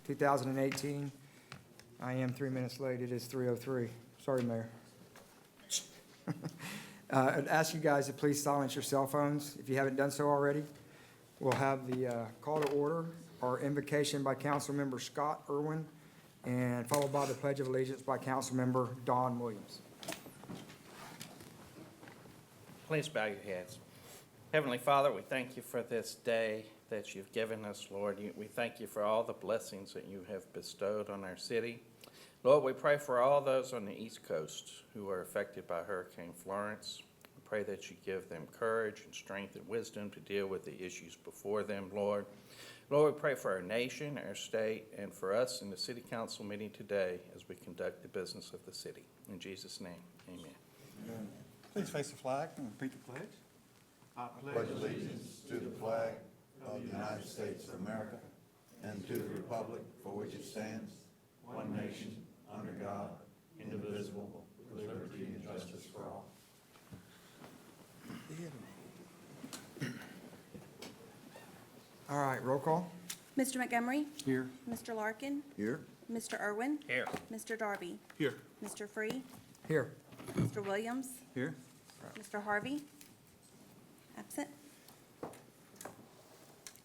2018. I am 3 minutes late. It is 3:03. Sorry, Mayor. I'd ask you guys to please silence your cell phones if you haven't done so already. We'll have the call to order or invocation by Councilmember Scott Irwin, and followed by the Pledge of Allegiance by Councilmember Don Williams. Please bow your heads. Heavenly Father, we thank you for this day that you've given us, Lord. We thank you for all the blessings that you have bestowed on our city. Lord, we pray for all those on the East Coast who are affected by Hurricane Florence. We pray that you give them courage and strength and wisdom to deal with the issues before them, Lord. Lord, we pray for our nation, our state, and for us in the city council meeting today as we conduct the business of the city. In Jesus' name, amen. Please face the flag and repeat the pledge. I pledge allegiance to the flag of the United States of America and to the republic for which it stands, one nation, under God, indivisible, with liberty and justice for all. All right, roll call. Mr. Montgomery? Here. Mr. Larkin? Here. Mr. Irwin? Here. Mr. Darby? Here. Mr. Free? Here. Mr. Williams? Here. Mr. Harvey? Absent.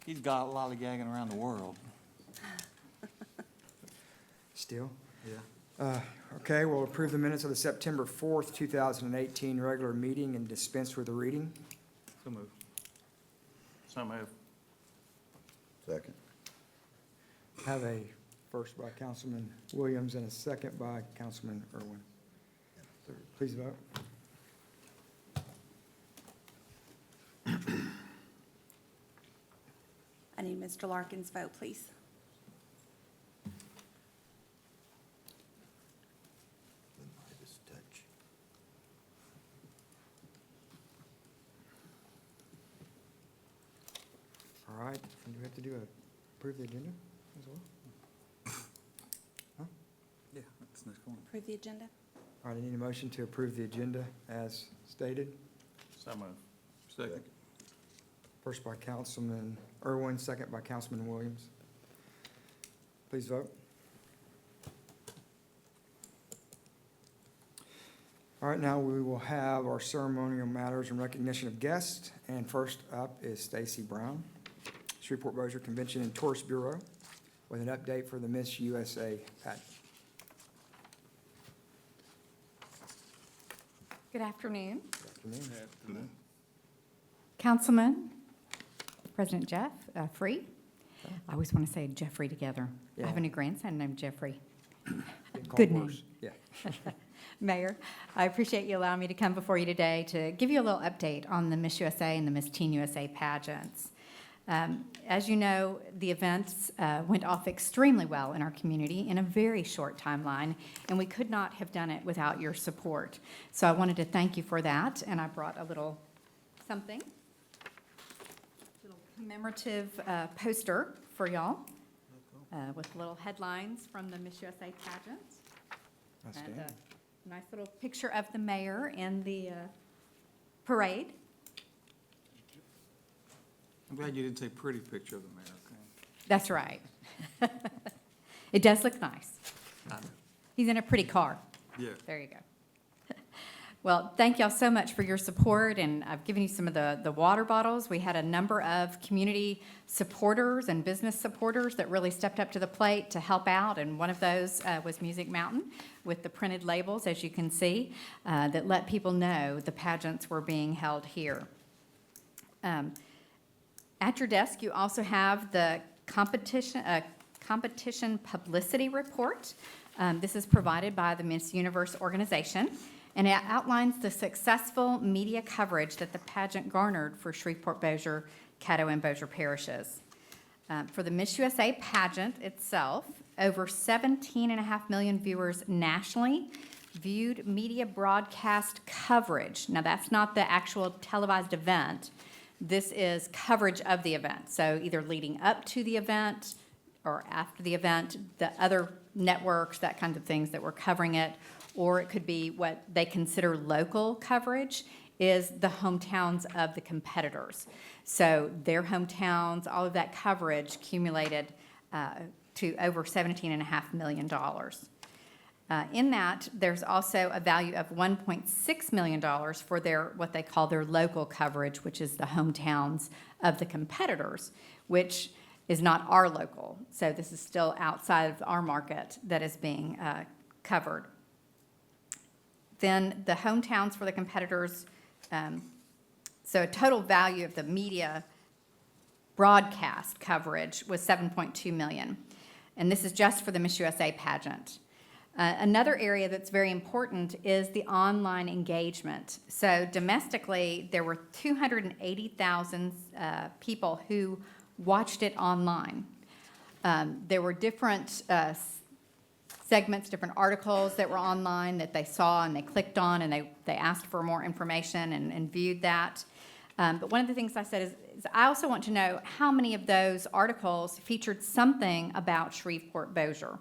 He's got lollygagging around the world. Still? Yeah. Okay, we'll approve the minutes of the September 4th, 2018 regular meeting and dispense with the reading. So moved. So move. Second. Have a first by Councilman Williams and a second by Councilman Irwin. So please vote. I need Mr. Larkin's vote, please. The Midas touch. All right, and do we have to approve the agenda as well? Yeah, that's next one. Approve the agenda. All right, I need a motion to approve the agenda as stated. So move. Second. First by Councilman Irwin, second by Councilman Williams. Please vote. All right, now we will have our ceremonial matters and recognition of guests. And first up is Stacy Brown, Shreveport Bossier Convention and Tourist Bureau, with an update for the Miss USA pageant. Good afternoon, Good afternoon. Councilman, President Jeff Free. I always want to say Jeffrey together. I have a Yeah. new grandson named Jeffrey. Getting called Good name. worse. Yeah. Mayor, I appreciate you allowing me to come before you today to give you a little update on the Miss USA and the Miss Teen USA pageants. As you know, the events went off extremely well in our community in a very short timeline, and we could not have done it without your support. So I wanted to thank you for that, and I brought a little something, little commemorative poster for y'all with little headlines from the Miss USA pageant. And Outstanding. a nice little picture of the mayor in the parade. I'm glad you didn't say pretty picture of the mayor, okay? That's right. It does look nice. I know. He's in a pretty car. Yeah. There you go. Well, thank y'all so much for your support, and I've given you some of the water bottles. We had a number of community supporters and business supporters that really stepped up to the plate to help out, and one of those was Music Mountain with the printed labels, as you can see, that let people know the pageants were being held here. At your desk, you also have the competition publicity report. This is provided by the Miss Universe organization, and it outlines the successful media coverage that the pageant garnered for Shreveport, Bossier, Caddo, and Bossier parishes. For the Miss USA pageant itself, over 17.5 million viewers nationally viewed media broadcast coverage. Now, that's not the actual televised event. This is coverage of the event. So either leading up to the event or after the event, the other networks, that kind of things that were covering it, or it could be what they consider local coverage is the hometowns of the competitors. So their hometowns, all of that coverage accumulated to over $17.5 million. In that, there's also a value of $1.6 million for their, what they call their local coverage, which is the hometowns of the competitors, which is not our local. So this is still outside of our market that is being covered. Then the hometowns for the competitors, so a total value of the media broadcast coverage was $7.2 million. And this is just for the Miss USA pageant. Another area that's very important is the online engagement. So domestically, there were 280,000 people who watched it online. There were different segments, different articles that were online that they saw and they clicked on, and they asked for more information and viewed that. But one of the things I said is I also want to know how many of those articles featured something about Shreveport-Bossier.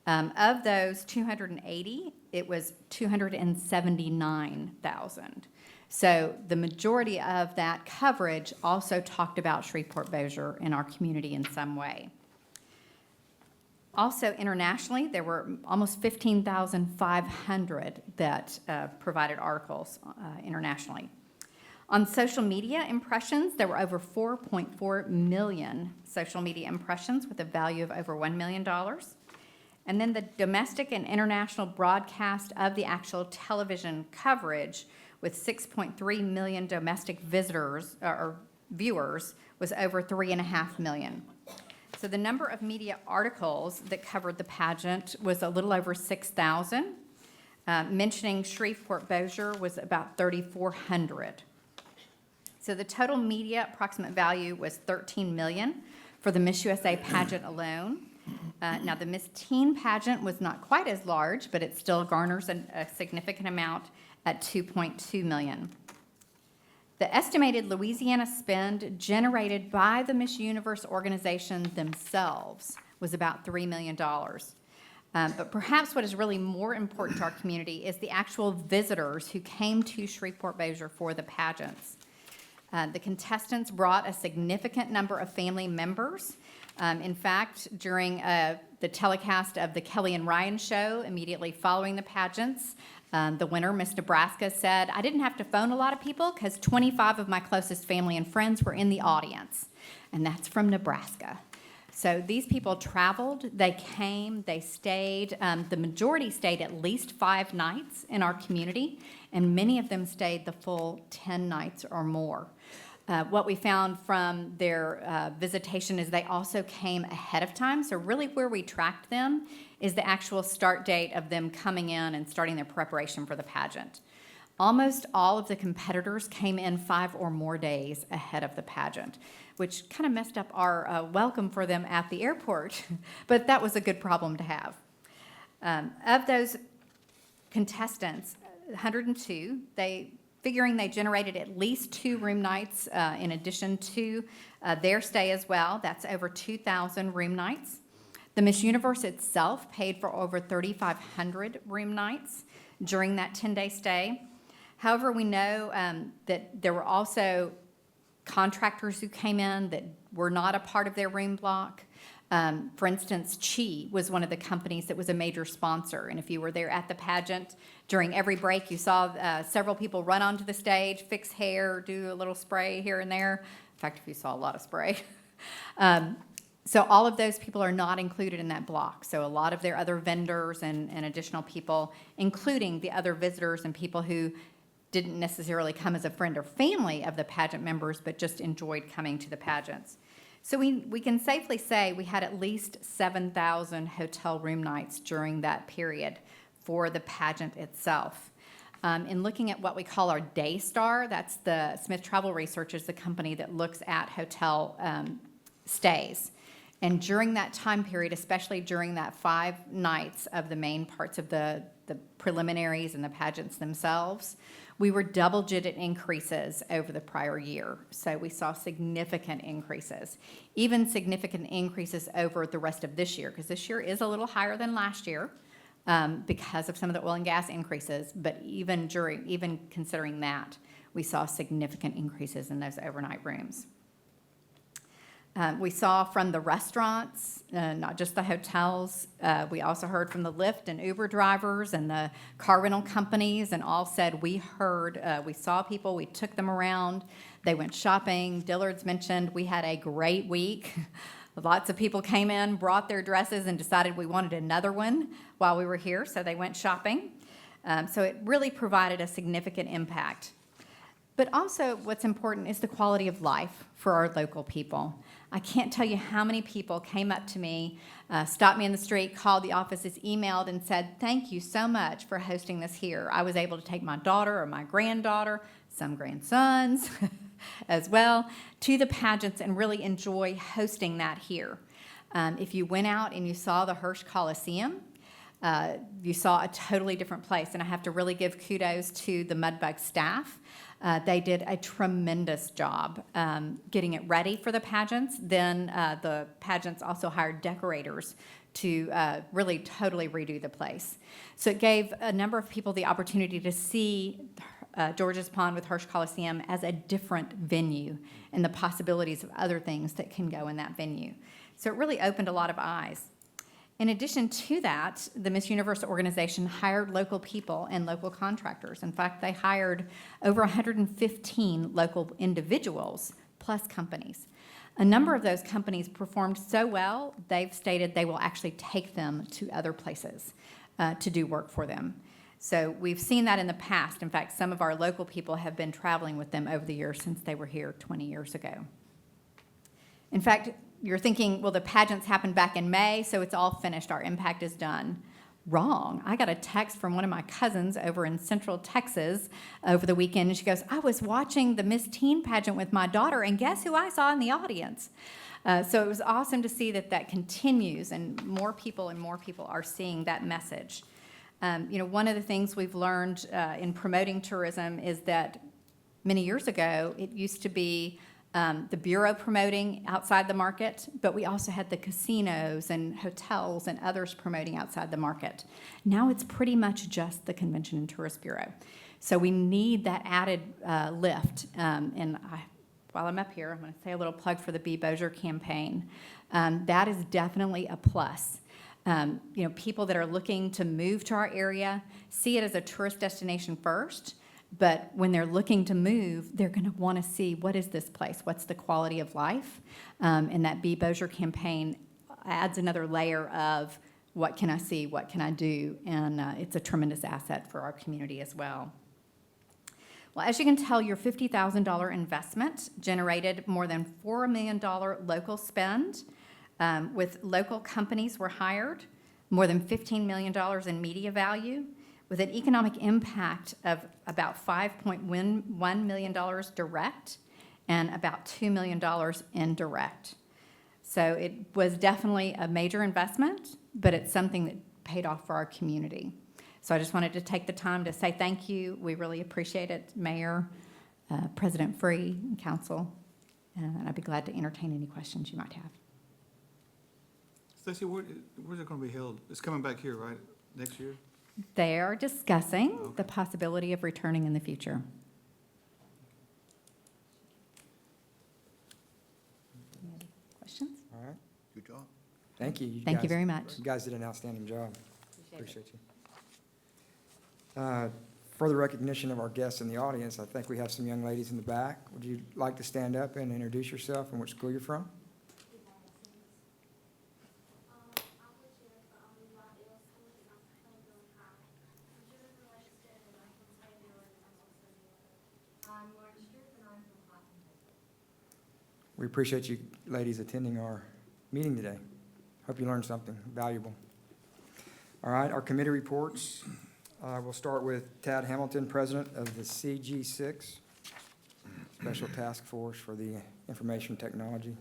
Of those 280, it was 279,000. So the majority of that coverage also talked about Shreveport-Bossier in our community in some way. Also internationally, there were almost 15,500 that provided articles internationally. On social media impressions, there were over 4.4 million social media impressions with a value of over $1 million. And then the domestic and international broadcast of the actual television coverage with 6.3 million domestic visitors or viewers was over 3.5 million. So the number of media articles that covered the pageant was a little over 6,000. Mentioning Shreveport-Bossier was about 3,400. So the total media approximate value was $13 million for the Miss USA pageant alone. Now, the Miss Teen pageant was not quite as large, but it still garners a significant amount at $2.2 million. The estimated Louisiana spend generated by the Miss Universe organization themselves was about $3 million. But perhaps what is really more important to our community is the actual visitors who came to Shreveport-Bossier for the pageants. The contestants brought a significant number of family members. In fact, during the telecast of the Kelly and Ryan show immediately following the pageants, the winner, Miss Nebraska, said, "I didn't have to phone a lot of people because 25 of my closest family and friends were in the audience." And that's from Nebraska. So these people traveled, they came, they stayed. The majority stayed at least 5 nights in our community, and many of them stayed the full 10 nights or more. What we found from their visitation is they also came ahead of time. So really where we tracked them is the actual start date of them coming in and starting their preparation for the pageant. Almost all of the competitors came in 5 or more days ahead of the pageant, which kind of messed up our welcome for them at the airport, but that was a good problem to have. Of those contestants, 102, figuring they generated at least 2 room nights in addition to their stay as well. That's over 2,000 room nights. The Miss Universe itself paid for over 3,500 room nights during that 10-day stay. However, we know that there were also contractors who came in that were not a part of their room block. For instance, Chi was one of the companies that was a major sponsor. And if you were there at the pageant, during every break, you saw several people run onto the stage, fix hair, do a little spray here and there. In fact, if you saw a lot of spray. So all of those people are not included in that block. So a lot of their other vendors and additional people, including the other visitors and people who didn't necessarily come as a friend or family of the pageant members, but just enjoyed coming to the pageants. So we can safely say we had at least 7,000 hotel room nights during that period for the pageant itself. In looking at what we call our Daystar, that's the Smith Travel Research is the company that looks at hotel stays. And during that time period, especially during that 5 nights of the main parts of the preliminaries and the pageants themselves, we were double-digit increases over the prior year. So we saw significant increases, even significant increases over the rest of this year, because this year is a little higher than last year because of some of the oil and gas increases. But even considering that, we saw significant increases in those overnight rooms. We saw from the restaurants, not just the hotels. We also heard from the Lyft and Uber drivers and the car rental companies, and all said, we heard, we saw people, we took them around, they went shopping. Dillard's mentioned we had a great week. Lots of people came in, brought their dresses, and decided we wanted another one while we were here, so they went shopping. So it really provided a significant impact. But also what's important is the quality of life for our local people. I can't tell you how many people came up to me, stopped me in the street, called the offices, emailed, and said, thank you so much for hosting this here. I was able to take my daughter or my granddaughter, some grandsons as well, to the pageants and really enjoy hosting that here. If you went out and you saw the Hirsch Coliseum, you saw a totally different place. And I have to really give kudos to the Mudbug staff. They did a tremendous job getting it ready for the pageants. Then the pageants also hired decorators to really totally redo the place. So it gave a number of people the opportunity to see George's Pond with Hirsch Coliseum as a different venue and the possibilities of other things that can go in that venue. So it really opened a lot of eyes. In addition to that, the Miss Universe organization hired local people and local contractors. In fact, they hired over 115 local individuals plus companies. A number of those companies performed so well, they've stated they will actually take them to other places to do work for them. So we've seen that in the past. In fact, some of our local people have been traveling with them over the years since they were here 20 years ago. In fact, you're thinking, well, the pageants happened back in May, so it's all finished. Our impact is done. Wrong. I got a text from one of my cousins over in Central Texas over the weekend, and she goes, I was watching the Miss Teen pageant with my daughter, and guess who I saw in the audience? So it was awesome to see that that continues, and more people are seeing that message. One of the things we've learned in promoting tourism is that many years ago, it used to be the Bureau promoting outside the market, but we also had the casinos and hotels and others promoting outside the market. Now it's pretty much just the Convention and Tourist Bureau. So we need that added lift. While I'm up here, I'm going to say a little plug for the Be Bossier campaign. That is definitely a plus. People that are looking to move to our area see it as a tourist destination first. But when they're looking to move, they're going to want to see, what is this place? What's the quality of life? And that Be Bossier campaign adds another layer of what can I see, what can I do? And it's a tremendous asset for our community as well. Well, as you can tell, your $50,000 investment generated more than $4 million local spend. With local companies were hired, more than $15 million in media value, with an economic impact of about $5.1 million direct and about $2 million indirect. So it was definitely a major investment, but it's something that paid off for our community. So I just wanted to take the time to say thank you. We really appreciate it, Mayor, President Free, and Council, and I'd be glad to entertain any questions you might have. Stacy, where's it going to be held? It's coming back here, right, next year? They are discussing the possibility of returning in the future. Any questions? All right, Good job. thank you. Thank you very much. You guys did an outstanding job. Appreciate you. Further recognition of our guests in the audience, I think we have some young ladies in the back. Would you like to stand up and introduce yourself and which school you're from? We appreciate you ladies attending our meeting today. Hope you learned something valuable. All right, our committee reports. We'll start with Tad Hamilton, President of the CG6, Special Task Force for the Information Technology.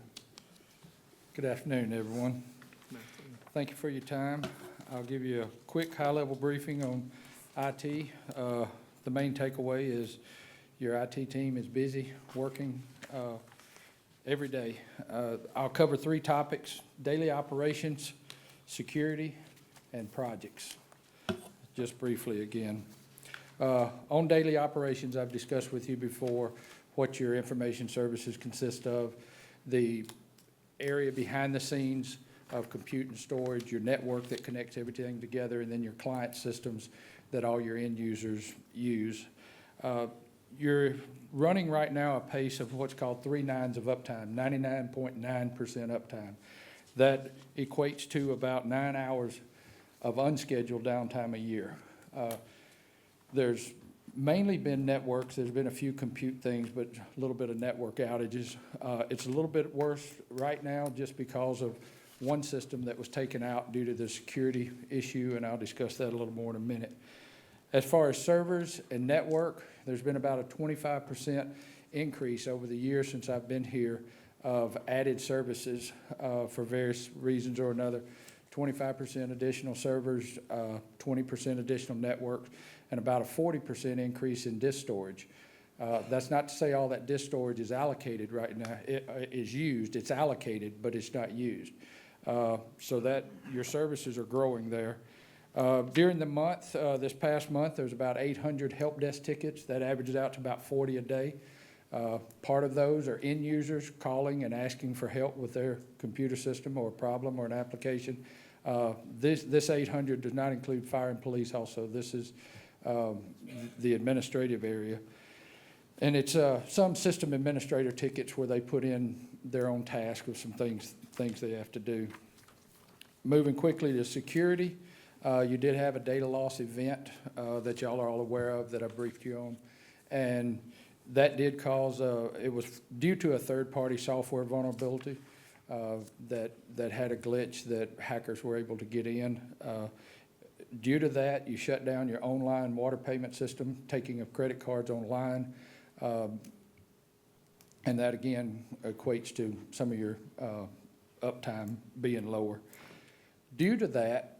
Good afternoon, everyone. Thank you for your time. I'll give you a quick high-level briefing on IT. The main takeaway is your IT team is busy working every day. I'll cover 3 topics: daily operations, security, and projects. Just briefly again. On daily operations, I've discussed with you before what your information services consist of. The area behind the scenes of compute and storage, your network that connects everything together, and then your client systems that all your end users use. You're running right now a pace of what's called 3 nines of uptime, 99.9% uptime. That equates to about 9 hours of unscheduled downtime a year. There's mainly been networks, there's been a few compute things, but a little bit of network outages. It's a little bit worse right now just because of one system that was taken out due to the security issue, and I'll discuss that a little more in a minute. As far as servers and network, there's been about a 25% increase over the years since I've been here of added services for various reasons or another. 25% additional servers, 20% additional networks, and about a 40% increase in disk storage. That's not to say all that disk storage is allocated right now. It is used, it's allocated, but it's not used. So that your services are growing there. During the month, this past month, there's about 800 help desk tickets. That averages out to about 40 a day. Part of those are end users calling and asking for help with their computer system or a problem or an application. This 800 does not include fire and police also. This is the administrative area. And it's some system administrator tickets where they put in their own task with some things they have to do. Moving quickly to security, you did have a data loss event that y'all are all aware of that I briefed you on. And that did cause, it was due to a third-party software vulnerability that had a glitch that hackers were able to get in. Due to that, you shut down your online water payment system, taking of credit cards online. And that, again, equates to some of your uptime being lower. Due to that,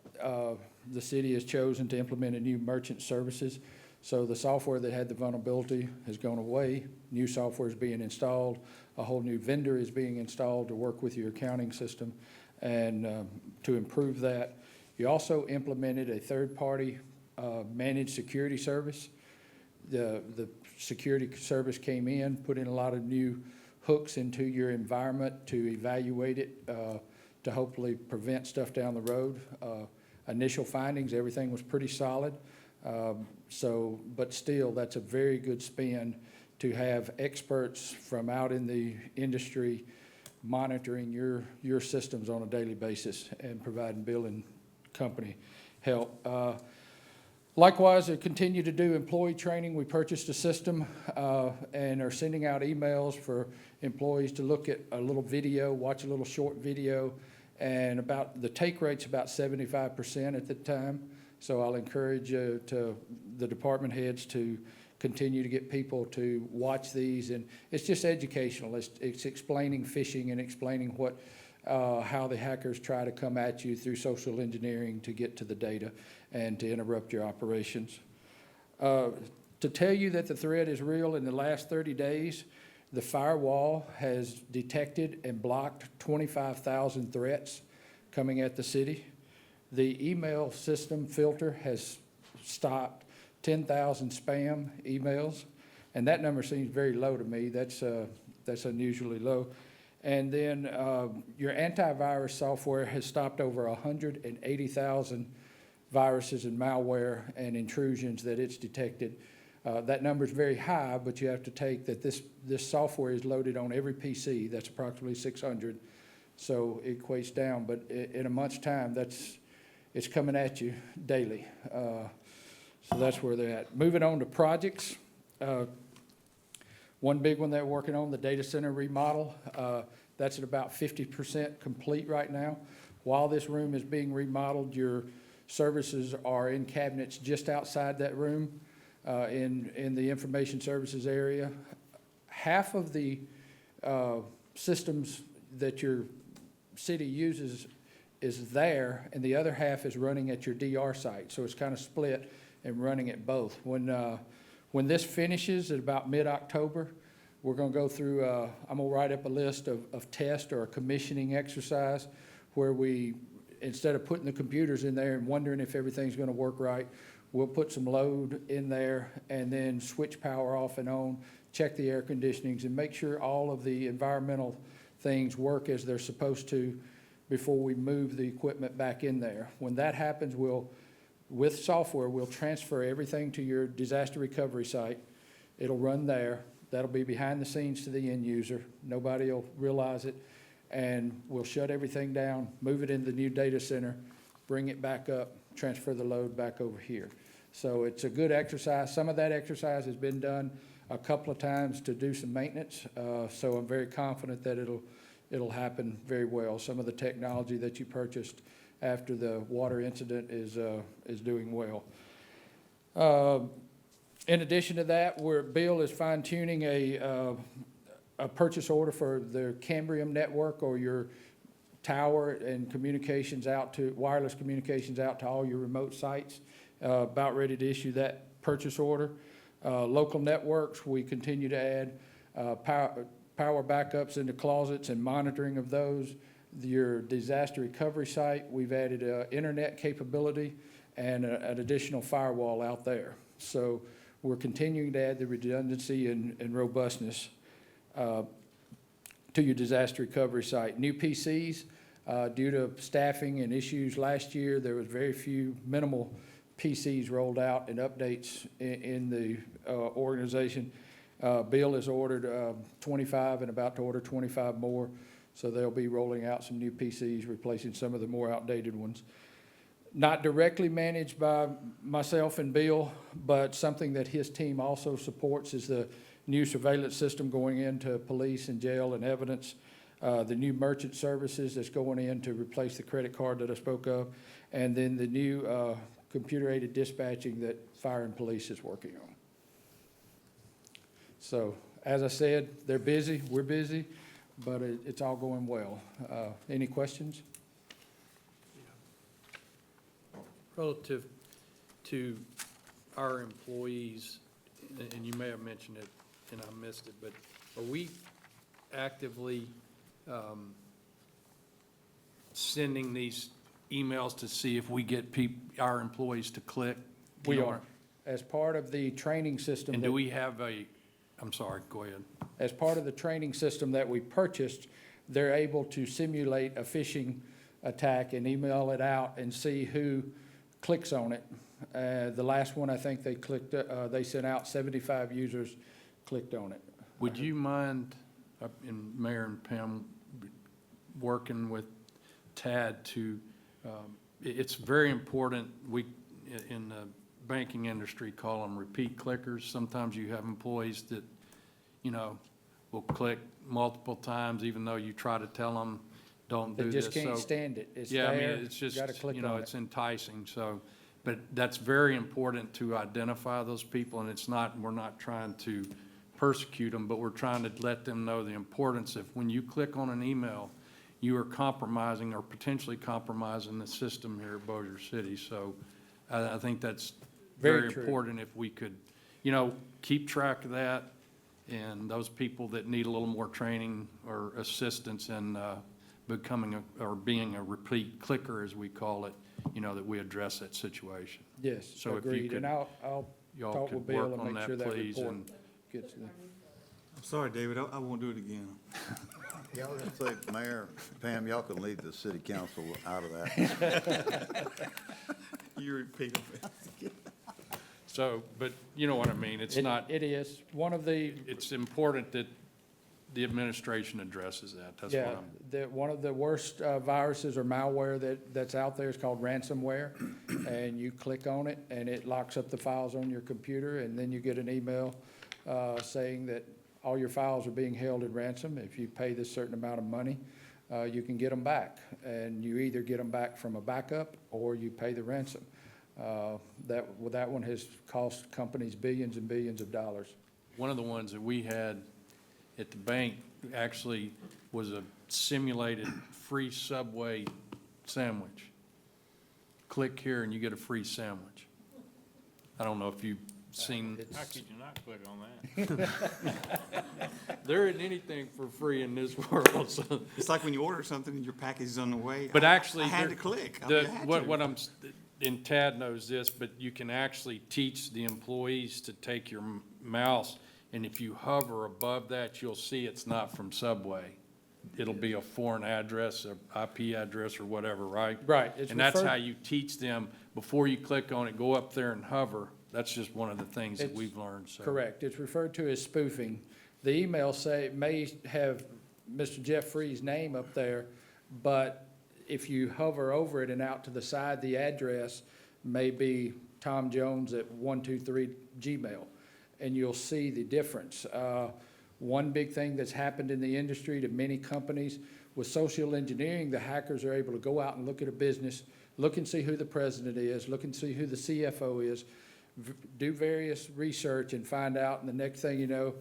the city has chosen to implement a new merchant services. So the software that had the vulnerability has gone away. New software is being installed. A whole new vendor is being installed to work with your accounting system and to improve that. You also implemented a third-party managed security service. The security service came in, put in a lot of new hooks into your environment to evaluate it, to hopefully prevent stuff down the road. Initial findings, everything was pretty solid. But still, that's a very good spend to have experts from out in the industry monitoring your systems on a daily basis and providing billing company help. Likewise, they continue to do employee training. We purchased a system and are sending out emails for employees to look at a little video, watch a little short video, and about the take rate's about 75% at the time. So I'll encourage the department heads to continue to get people to watch these, and it's just educational. It's explaining phishing and explaining how the hackers try to come at you through social engineering to get to the data and to interrupt your operations. To tell you that the threat is real, in the last 30 days, the firewall has detected and blocked 25,000 threats coming at the city. The email system filter has stopped 10,000 spam emails, and that number seems very low to me. That's unusually low. And then your antivirus software has stopped over 180,000 viruses and malware and intrusions that it's detected. That number is very high, but you have to take that this software is loaded on every PC. That's approximately 600, so it equates down. But in a month's time, it's coming at you daily. So that's where they're at. Moving on to projects. One big one they're working on, the data center remodel. That's at about 50% complete right now. While this room is being remodeled, your services are in cabinets just outside that room in the information services area. Half of the systems that your city uses is there, and the other half is running at your DR site. So it's kind of split and running at both. When this finishes at about mid-October, we're going to go through, I'm going to write up a list of tests or a commissioning exercise where we, instead of putting the computers in there and wondering if everything's going to work right, we'll put some load in there and then switch power off and on, check the air conditionings, and make sure all of the environmental things work as they're supposed to before we move the equipment back in there. When that happens, with software, we'll transfer everything to your disaster recovery site. It'll run there. That'll be behind the scenes to the end user. Nobody will realize it. And we'll shut everything down, move it into the new data center, bring it back up, transfer the load back over here. So it's a good exercise. Some of that exercise has been done a couple of times to do some maintenance. So I'm very confident that it'll happen very well. Some of the technology that you purchased after the water incident is doing well. In addition to that, Bill is fine-tuning a purchase order for the Cambrium network, or your tower and communications out to, wireless communications out to all your remote sites. About ready to issue that purchase order. Local networks, we continue to add power backups into closets and monitoring of those. Your disaster recovery site, we've added internet capability and an additional firewall out there. So we're continuing to add the redundancy and robustness to your disaster recovery site. New PCs, due to staffing and issues last year, there was very few, minimal PCs rolled out and updates in the organization. Bill has ordered 25 and about to order 25 more. So they'll be rolling out some new PCs, replacing some of the more outdated ones. Not directly managed by myself and Bill, but something that his team also supports is the new surveillance system going into police and jail and evidence, the new merchant services that's going in to replace the credit card that I spoke of, and then the new computer-aided dispatching that fire and police is working on. So, as I said, they're busy, we're busy, but it's all going well. Any questions? Relative to our employees, and you may have mentioned it and I missed it, but are we actively sending these emails to see if we get our employees to click? We are. As part of the training system. And do we have I'm sorry, go ahead. As part of the training system that we purchased, they're able to simulate a phishing attack and email it out and see who clicks on it. The last one, I think they sent out 75 users clicked on it. Would you mind, and Mayor and Pam, working with Tad to, it's very important, we, in the banking industry, call them repeat clickers. Sometimes you have employees that, will click multiple times, even though you try to tell them, don't do They this. just can't So, stand it. It's yeah, I mean, there, it's just, gotta click on it's it. enticing, so, but that's very important to identify those people, and we're not trying to persecute them, but we're trying to let them know the importance of when you click on an email, you are compromising or potentially compromising the system here at Bossier City. So I think that's Very very true. important if we could, keep track of that, and those people that need a little more training or assistance in becoming or being a repeat clicker, as we call it, that we address that situation. Yes, So if you agreed. could- And I'll Y'all talk could with Bill work and on make that, sure that please, report and gets there. I'm sorry, David, I won't do it again. Yeah, I was gonna say, Mayor, Pam, y'all can leave the city council out of that. You repeat it. so, but you know what I mean, it's not, It is. One of the, it's important that the administration addresses that, that's yeah, what I'm. one of the worst viruses or malware that's out there is called ransomware. And you click on it and it locks up the files on your computer, and then you get an email saying that all your files are being held in ransom. If you pay this certain amount of money, you can get them back. And you either get them back from a backup or you pay the ransom. That one has cost companies billions and billions of dollars. One of the ones that we had at the bank actually was a simulated free Subway sandwich. Click here and you get a free sandwich. I don't know if you've seen. It's- How could you not click on that? There isn't anything for free in this world, so. It's like when you order something and your package is on the way. But actually, I had there- to click. I mean, I had to. and Tad knows this, but you can actually teach the employees to take your mouse, and if you hover above that, you'll see it's not from Subway. it'll be a foreign address, a IP address or whatever, right? Right. It's And that's referred- how you teach them, before you click on it, go up there and hover. That's just one of the things that It's we've learned, so. Correct. It's referred to as spoofing. The email may have Mr. Jeff Free's name up there, but if you hover over it and out to the side, the address may be Tom Jones at 123 Gmail, and you'll see the difference. One big thing that's happened in the industry to many companies, with social engineering, the hackers are able to go out and look at a business, look and see who the president is, look and see who the CFO is, do various research and find out, and the next thing you know,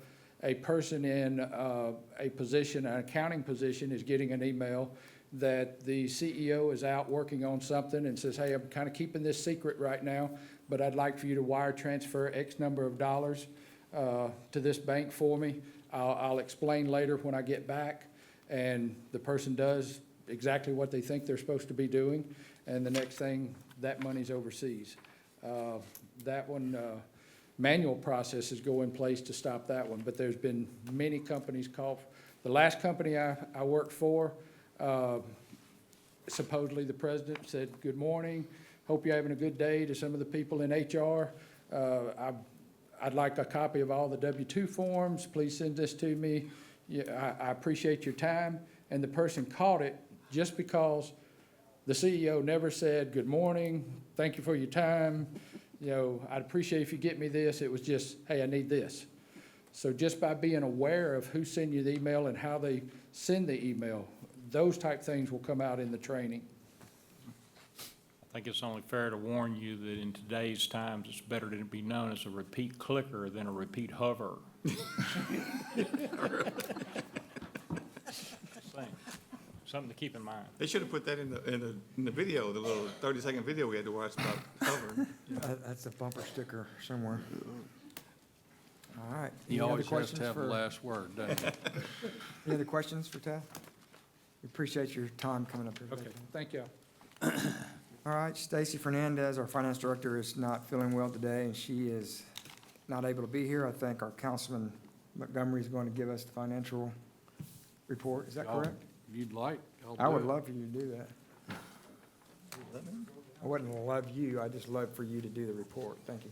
a person in a position, an accounting position, is getting an email that the CEO is out working on something and says, hey, I'm kind of keeping this secret right now, but I'd like for you to wire transfer X number of dollars to this bank for me. I'll explain later when I get back. And the person does exactly what they think they're supposed to be doing, and the next thing, that money's overseas. That one, manual processes go in place to stop that one, but there's been many companies call. The last company I worked for, supposedly the president said, good morning, hope you're having a good day to some of the people in HR. I'd like a copy of all the W-2 forms, please send this to me. Yeah, I appreciate your time. And the person caught it just because the CEO never said, good morning, thank you for your time. You know, I'd appreciate if you get me this. It was just, hey, I need this. So just by being aware of who sent you the email and how they send the email, those type things will come out in the training. I think it's only fair to warn you that in today's times, it's better to be known as a repeat clicker than a repeat hover. Saying. Something to keep in mind. They should have put that in the video, the little 30-second video we had to watch about hovering. That's a bumper sticker somewhere. All right. He Any other always has questions to have the for- last word, doesn't he? Any other questions for Tad? We appreciate your time coming up here. Okay, thank you. All right, Stacy Fernandez, our finance director, is not feeling well today, and she is not able to be here. I think our Councilman Montgomery is going to give us the financial report. Is that Y'all- correct? If you'd like, I'll I do would it. love for you to do that. I wouldn't love you, I just love for you to do the report. Thank you.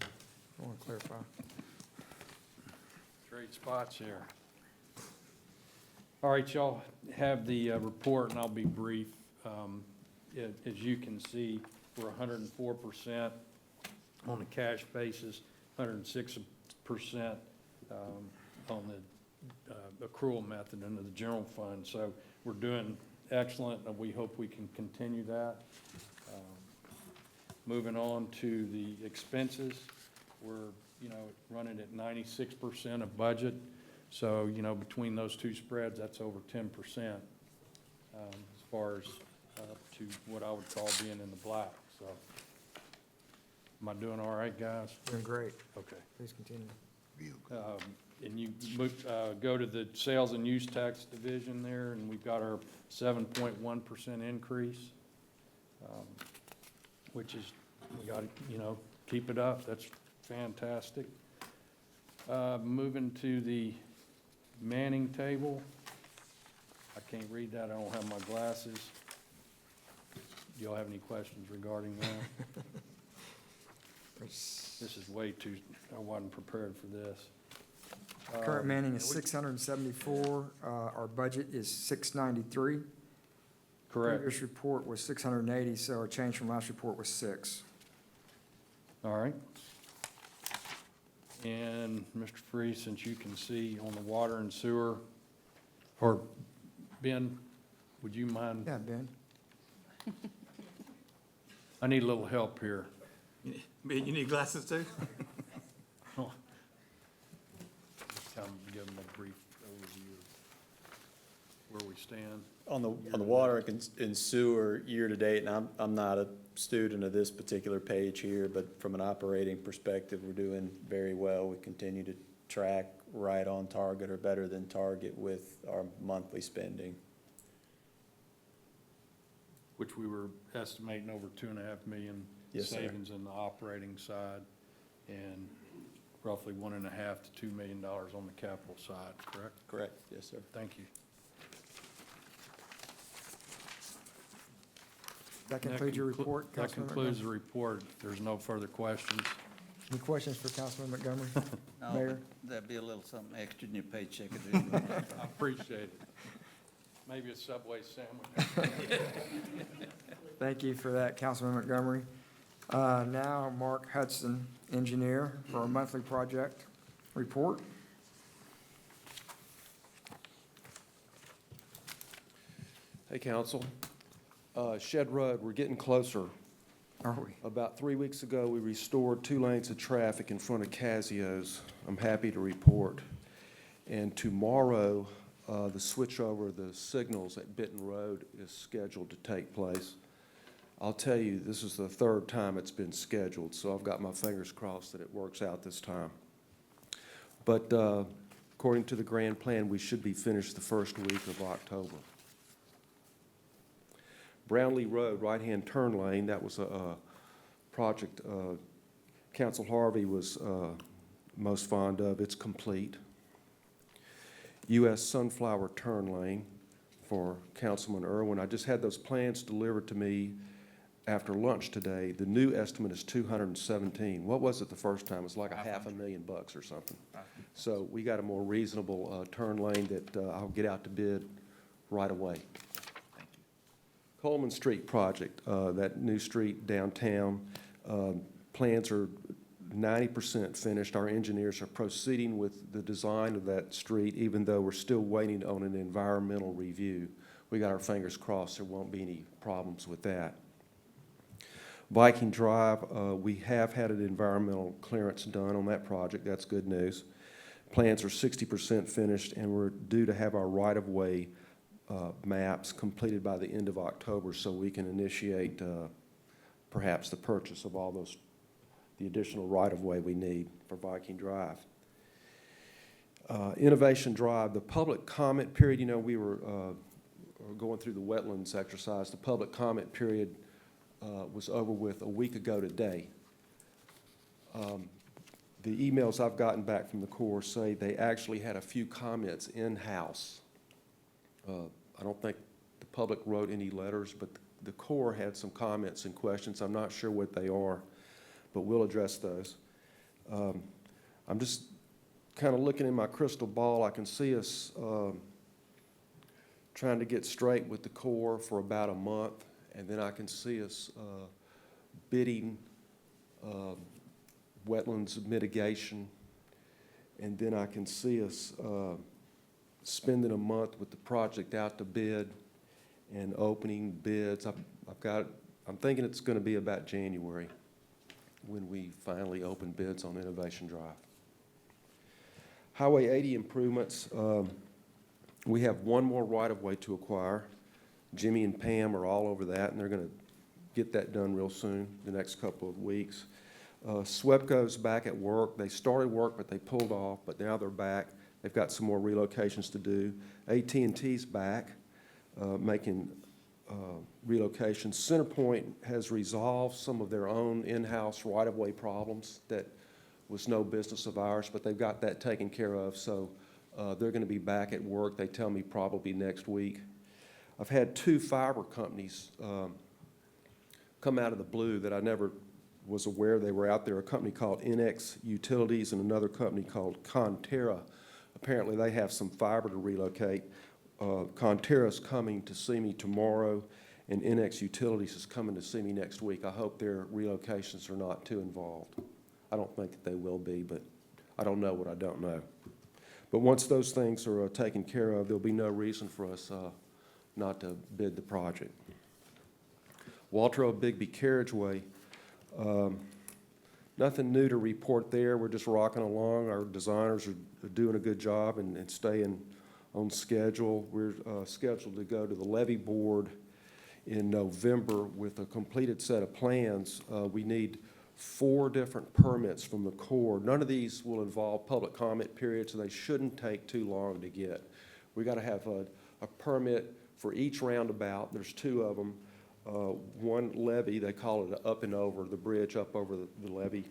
I want to clarify. Great spots here. All right, y'all have the report, and I'll be brief. As you can see, we're 104% on the cash basis, 106% on the accrual method under the general fund. So we're doing excellent, and we hope we can continue that. Moving on to the expenses, we're, running at 96% of budget. So, between those two spreads, that's over 10%, as far as to what I would call being in the black. So, am I doing all right, guys? Doing great. Okay. Please continue. And you go to the sales and use tax division there, and we've got our 7.1% increase, which is, we got to, keep it up. That's fantastic. Moving to the Manning table. I can't read that. I don't have my glasses. Do y'all have any questions regarding that? This is way too, I wasn't prepared for this. Current Manning is 674. Our budget is 693. Correct. Previous report was 680, so our change from last report was 6. All right. And Mr. Free, since you can see on the water and sewer, or Ben, would you mind? Yeah, Ben? I need a little help here. Man, you need glasses too? Give them a brief overview of where we stand. On the water and sewer year-to-date, and I'm not a student of this particular page here, but from an operating perspective, we're doing very well. We continue to track right on target or better than target with our monthly spending. Which we were estimating over 2.5 million Yes, sir. savings in the operating side, and roughly 1.5 to $2 million on the capital side, correct? Correct, yes, sir. Thank you. That concludes your report, That Councilmember concludes the Montgomery? report. If there's no further questions. Any questions for Councilman Montgomery? No, Mayor? That'd be a little something extra in your paycheck. I appreciate it. Maybe a Subway sandwich. Thank you for that, Councilman Montgomery. Now, Mark Hudson, engineer, for our monthly project report. Hey, council. Shed Road, we're getting closer. Are we? About 3 weeks ago, we restored 2 lanes of traffic in front of Casio's. I'm happy to report. And tomorrow, the switchover of the signals at Benton Road is scheduled to take place. I'll tell you, this is the third time it's been scheduled, so I've got my fingers crossed that it works out this time. But according to the grand plan, we should be finished the first week of October. Brownlee Road, right-hand turn lane, that was a project Council Harvey was most fond of. It's complete. U.S. Sunflower turn lane for Councilman Irwin. I just had those plans delivered to me after lunch today. The new estimate is $217. What was it the first time? It was like $500,000 or something. So we got a more reasonable turn lane that I'll get out to bid right away. Coleman Street project, that new street downtown, plans are 90% finished. Our engineers are proceeding with the design of that street, even though we're still waiting on an environmental review. We got our fingers crossed there won't be any problems with that. Viking Drive, we have had an environmental clearance done on that project. That's good news. Plans are 60% finished, and we're due to have our right-of-way maps completed by the end of October, so we can initiate perhaps the purchase of all those, the additional right-of-way we need for Viking Drive. Innovation Drive, the public comment period, you know, we were going through the wetlands exercise. The public comment period was over with a week ago today. The emails I've gotten back from the Corps say they actually had a few comments in-house. I don't think the public wrote any letters, but the Corps had some comments and questions. I'm not sure what they are, but we'll address those. I'm just kind of looking in my crystal ball. I can see us trying to get straight with the Corps for about a month, and then I can see us bidding wetlands mitigation, and then I can see us spending a month with the project out to bid and opening bids. I'm thinking it's going to be about January when we finally open bids on Innovation Drive. Highway 80 improvements, we have one more right-of-way to acquire. Jimmy and Pam are all over that, and they're going to get that done real soon, the next couple of weeks. SWEPCO's back at work. They started work, but they pulled off, but now they're back. They've got some more relocations to do. AT&T's back, making relocations. CenterPoint has resolved some of their own in-house right-of-way problems that was no business of ours, but they've got that taken care of, so they're going to be back at work, they tell me probably next week. I've had 2 fiber companies come out of the blue that I never was aware they were out there, a company called NX Utilities and another company called Conterra. Apparently they have some fiber to relocate. Conterra's coming to see me tomorrow, and NX Utilities is coming to see me next week. I hope their relocations are not too involved. I don't think that they will be, but I don't know what I don't know. But once those things are taken care of, there'll be no reason for us not to bid the project. Walter O. Bigby Carriageway, nothing new to report there. We're just rocking along. Our designers are doing a good job and staying on schedule. We're scheduled to go to the levee board in November with a completed set of plans. We need 4 different permits from the Corps. None of these will involve public comment periods, so they shouldn't take too long to get. We got to have a permit for each roundabout. There's 2 of them. One levee, they call it up and over, the bridge up over the levee.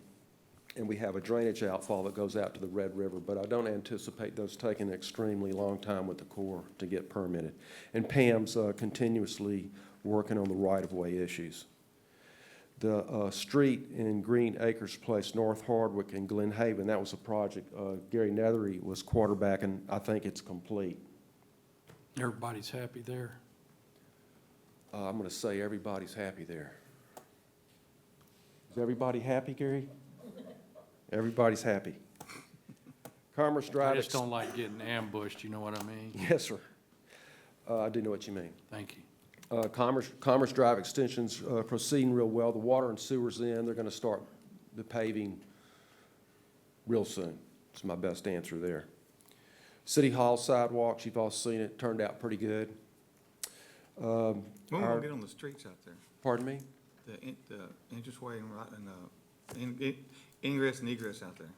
And we have a drainage outfall that goes out to the Red River, but I don't anticipate those taking an extremely long time with the Corps to get permitted. And Pam's continuously working on the right-of-way issues. The street in Green Acres Place, North Hardwick and Glen Haven, that was a project Gary Nethery was quarterbacking. I think it's complete. Everybody's happy there. I'm going to say everybody's happy there. Is everybody happy, Gary? Everybody's happy. Commerce I Drive. just don't like getting ambushed, you know what I mean? Yes, sir. I do know what you mean. Thank you. Commerce Drive extension's proceeding real well. The water and sewer's in. They're going to start the paving real soon. That's my best answer there. City Hall sidewalks, you've all seen it, turned out pretty good. When we gonna get on the streets out there? Pardon me? The entranceway and ingress and egress out there?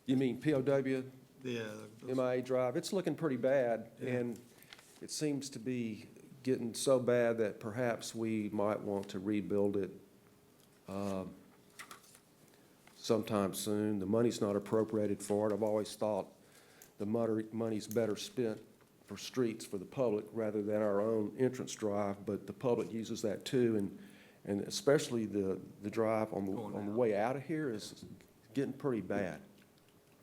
You mean POW, The, MIA Drive? It's looking pretty bad, Yeah. and it seems to be getting so bad that perhaps we might want to rebuild it sometime soon. The money's not appropriated for it. I've always thought the money's better spent for streets for the public rather than our own entrance drive, but the public uses that too, and especially the drive on the way out of here is getting pretty bad.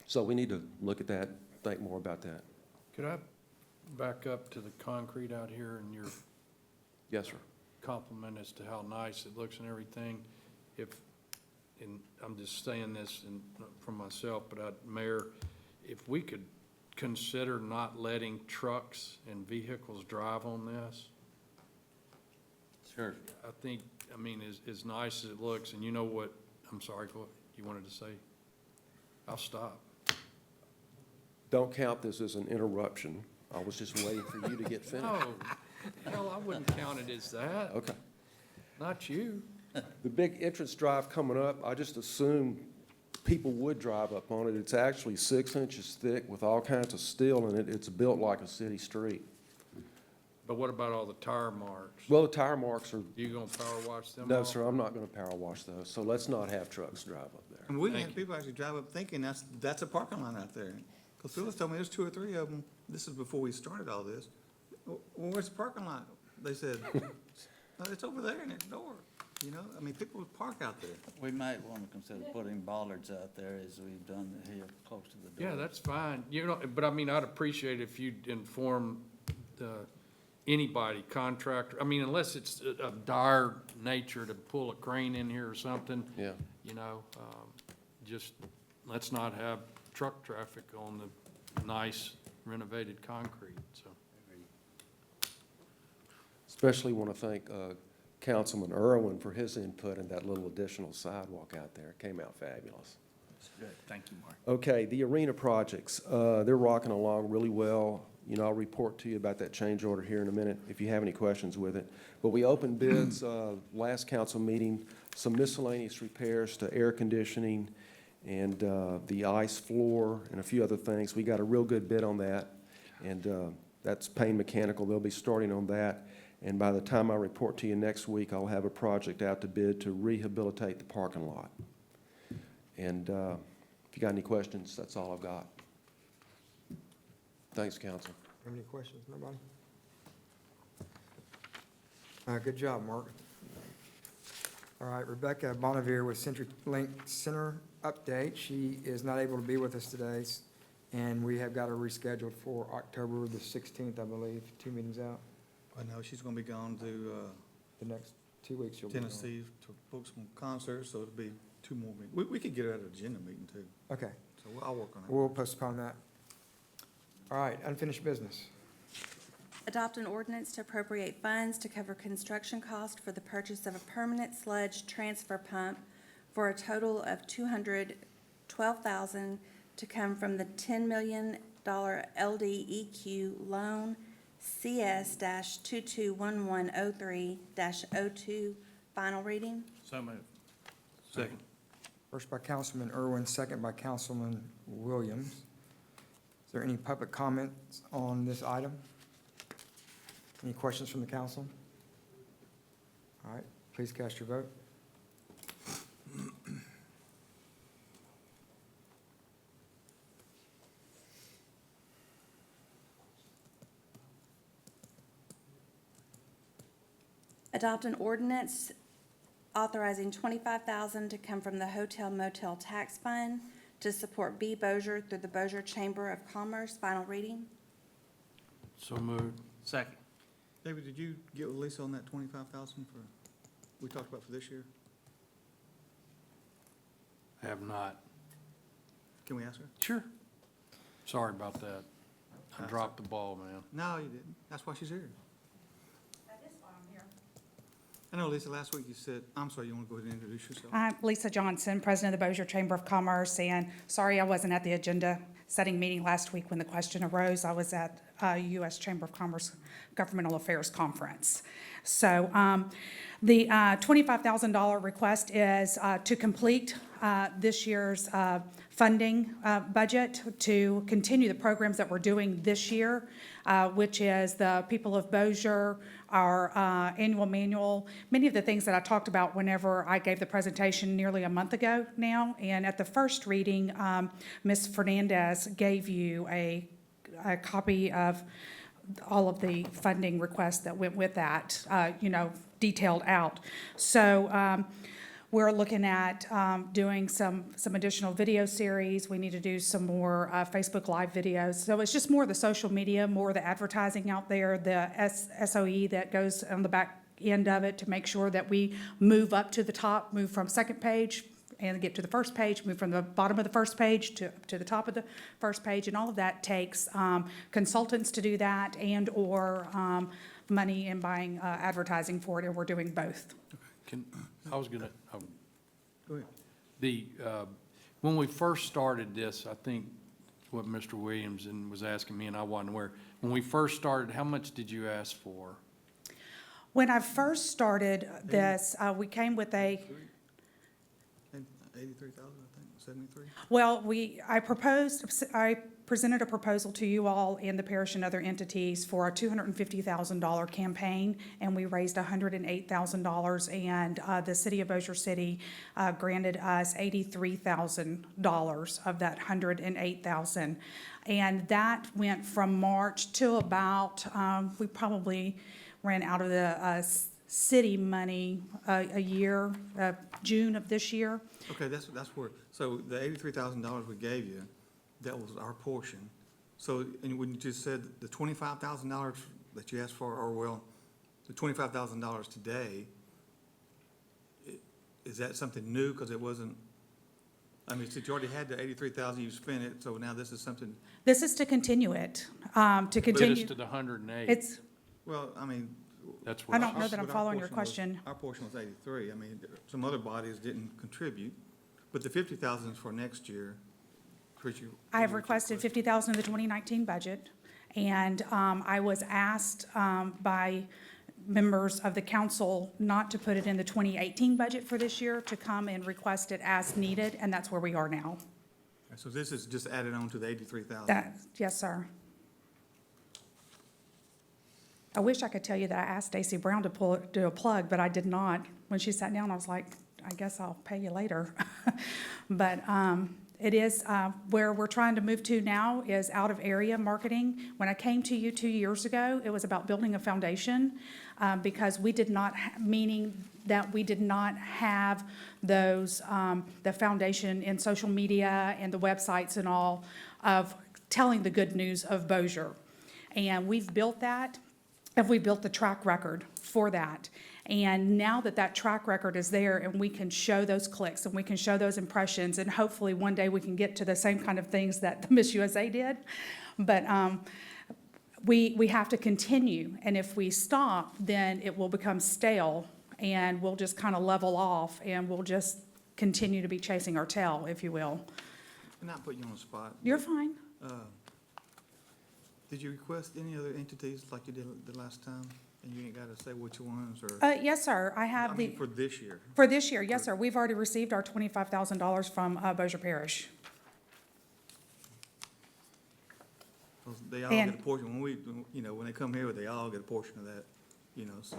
So we need to look at that, think more about that. Could I back up to the concrete out here and your Yes, sir. compliment as to how nice it looks and everything? And I'm just saying this for myself, but Mayor, if we could consider not letting trucks and vehicles drive on this? Sure. I mean, as nice as it looks, and you know what, I'm sorry, what you wanted to say? I'll stop. Don't count this as an interruption. I was just waiting for you to get finished. No, hell, I wouldn't count it as that. Okay. Not you. The big entrance drive coming up, I just assumed people would drive up on it. It's actually 6 inches thick with all kinds of steel in it. It's built like a city street. But what about all the tire marks? Well, the tire marks are, You gonna power wash them no, off? sir, I'm not gonna power wash those, so let's not have trucks drive up there. and we Thank had people actually drive up thinking that's a parking lot out there. Because Phyllis told me there's 2 or 3 of them, this is before we started all this. Well, where's the parking lot? They said, "No, it's over there next door." You know, I mean, people would park out there. We might want to consider putting bollards out there as we've done here close to the door. Yeah, that's fine. You know, but I mean, I'd appreciate if you'd inform anybody, contractor, I mean, unless it's of dire nature to pull a crane in here or something. Yeah. You know, just let's not have truck traffic on the nice renovated concrete, so. Especially want to thank Councilman Irwin for his input in that little additional sidewalk out there. It came out fabulous. Good, thank you, Mark. Okay, the arena projects, they're rocking along really well. You know, I'll report to you about that change order here in a minute if you have any questions with it. But we opened bids last council meeting, some miscellaneous repairs to air conditioning and the ice floor and a few other things. We got a real good bid on that, and that's Payne Mechanical. They'll be starting on that. And by the time I report to you next week, I'll have a project out to bid to rehabilitate the parking lot. And if you got any questions, that's all I've got. Thanks, council. Any questions, nobody? Good job, Mark. All right, Rebecca Bonnevier with CenturyLink Center update. She is not able to be with us today, and we have got her rescheduled for October the 16th, I believe, 2 meetings out. I know she's gonna be gone to The next 2 weeks she'll be gone. Tennessee to book some concerts, so it'll be 2 more meetings. We could get her at an agenda meeting too, Okay, so I'll work on that. we'll postpone that. All right, unfinished business. Adopt an ordinance to appropriate funds to cover construction cost for the purchase of a permanent sludge transfer pump for a total of $212,000 to come from the $10 million LDEQ loan CS-221103-02, final reading. So moved. Second. First by Councilman Irwin, second by Councilman Williams. Is there any public comments on this item? Any questions from the council? All right, please cast your vote. Adopt an ordinance authorizing $25,000 to come from the Hotel Motel Tax Fund to support B. Bossier through the Bossier Chamber of Commerce. Final reading. So moved. Second. David, did you get with Lisa on that 25,000 for, we talked about for this year? Have not. Can we ask her? Sure. Sorry about that. I dropped the ball, man. No, you didn't. That's why she's here. I know, Lisa, last week you said, I'm sorry, you want to go ahead and introduce yourself? I'm Lisa Johnson, President of the Bossier Chamber of Commerce, and sorry I wasn't at the agenda setting meeting last week when the question arose. I was at U.S. Chamber of Commerce Governmental Affairs Conference. So the $25,000 request is to complete this year's funding budget to continue the programs that we're doing this year, which is the People of Bossier, our annual manual, many of the things that I talked about whenever I gave the presentation nearly a month ago now. And at the first reading, Ms. Fernandez gave you a copy of all of the funding requests that went with that, detailed out. So we're looking at doing some additional video series. We need to do some more Facebook Live videos. So it's just more of the social media, more of the advertising out there, the SOE that goes on the back end of it to make sure that we move up to the top, move from second page and get to the first page, move from the bottom of the first page to the top of the first page. And all of that takes consultants to do that and/or money in buying advertising for it, and we're doing both. I was gonna, Go ahead. when we first started this, I think what Mr. Williams was asking me, and I wasn't aware, when we first started, how much did you ask for? When I first started this, we came with a, 83,000, I think, 73? well, I presented a proposal to you all in the parish and other entities for a $250,000 campaign, and we raised $108,000, and the city of Bossier City granted us $83,000 of that $108,000. And that went from March to about, we probably ran out of the city money a year, June of this year. Okay, that's where, so the $83,000 we gave you, that was our portion. So, and when you just said the $25,000 that you asked for, or well, the $25,000 today, is that something new? Because it wasn't, I mean, since you already had the 83,000, you spent it, so now this is something, This is to continue it, to Get continue. us to the 108. It's, well, I mean. That's I what don't know that I'm but our following your portion was- question. Our portion was 83. I mean, some other bodies didn't contribute, but the 50,000 is for next year. I have requested $50,000 in the 2019 budget, and I was asked by members of the council not to put it in the 2018 budget for this year, to come and request it as needed, and that's where we are now. So this is just added on to the 83,000? Yes, sir. I wish I could tell you that I asked Stacy Brown to do a plug, but I did not. When she sat down, I was like, I guess I'll pay you later. But it is, where we're trying to move to now is out-of-area marketing. When I came to you 2 years ago, it was about building a foundation, because we did not, meaning that we did not have those, the foundation in social media and the websites and all of telling the good news of Bossier. And we've built that, and we built the track record for that. And now that that track record is there, and we can show those clicks, and we can show those impressions, and hopefully one day we can get to the same kind of things that the Miss USA did. But we have to continue, and if we stop, then it will become stale, and we'll just kind of level off, and we'll just continue to be chasing our tail, if you will. Not put you on the spot. You're fine. Did you request any other entities like you did the last time? And you ain't got to say which ones, or, Yes, sir, I I have mean, for this year? for this year, yes, sir. We've already received our $25,000 from Bossier Parish. 'Cause they all And- get a portion. When we, when they come here, they all get a portion of that, so.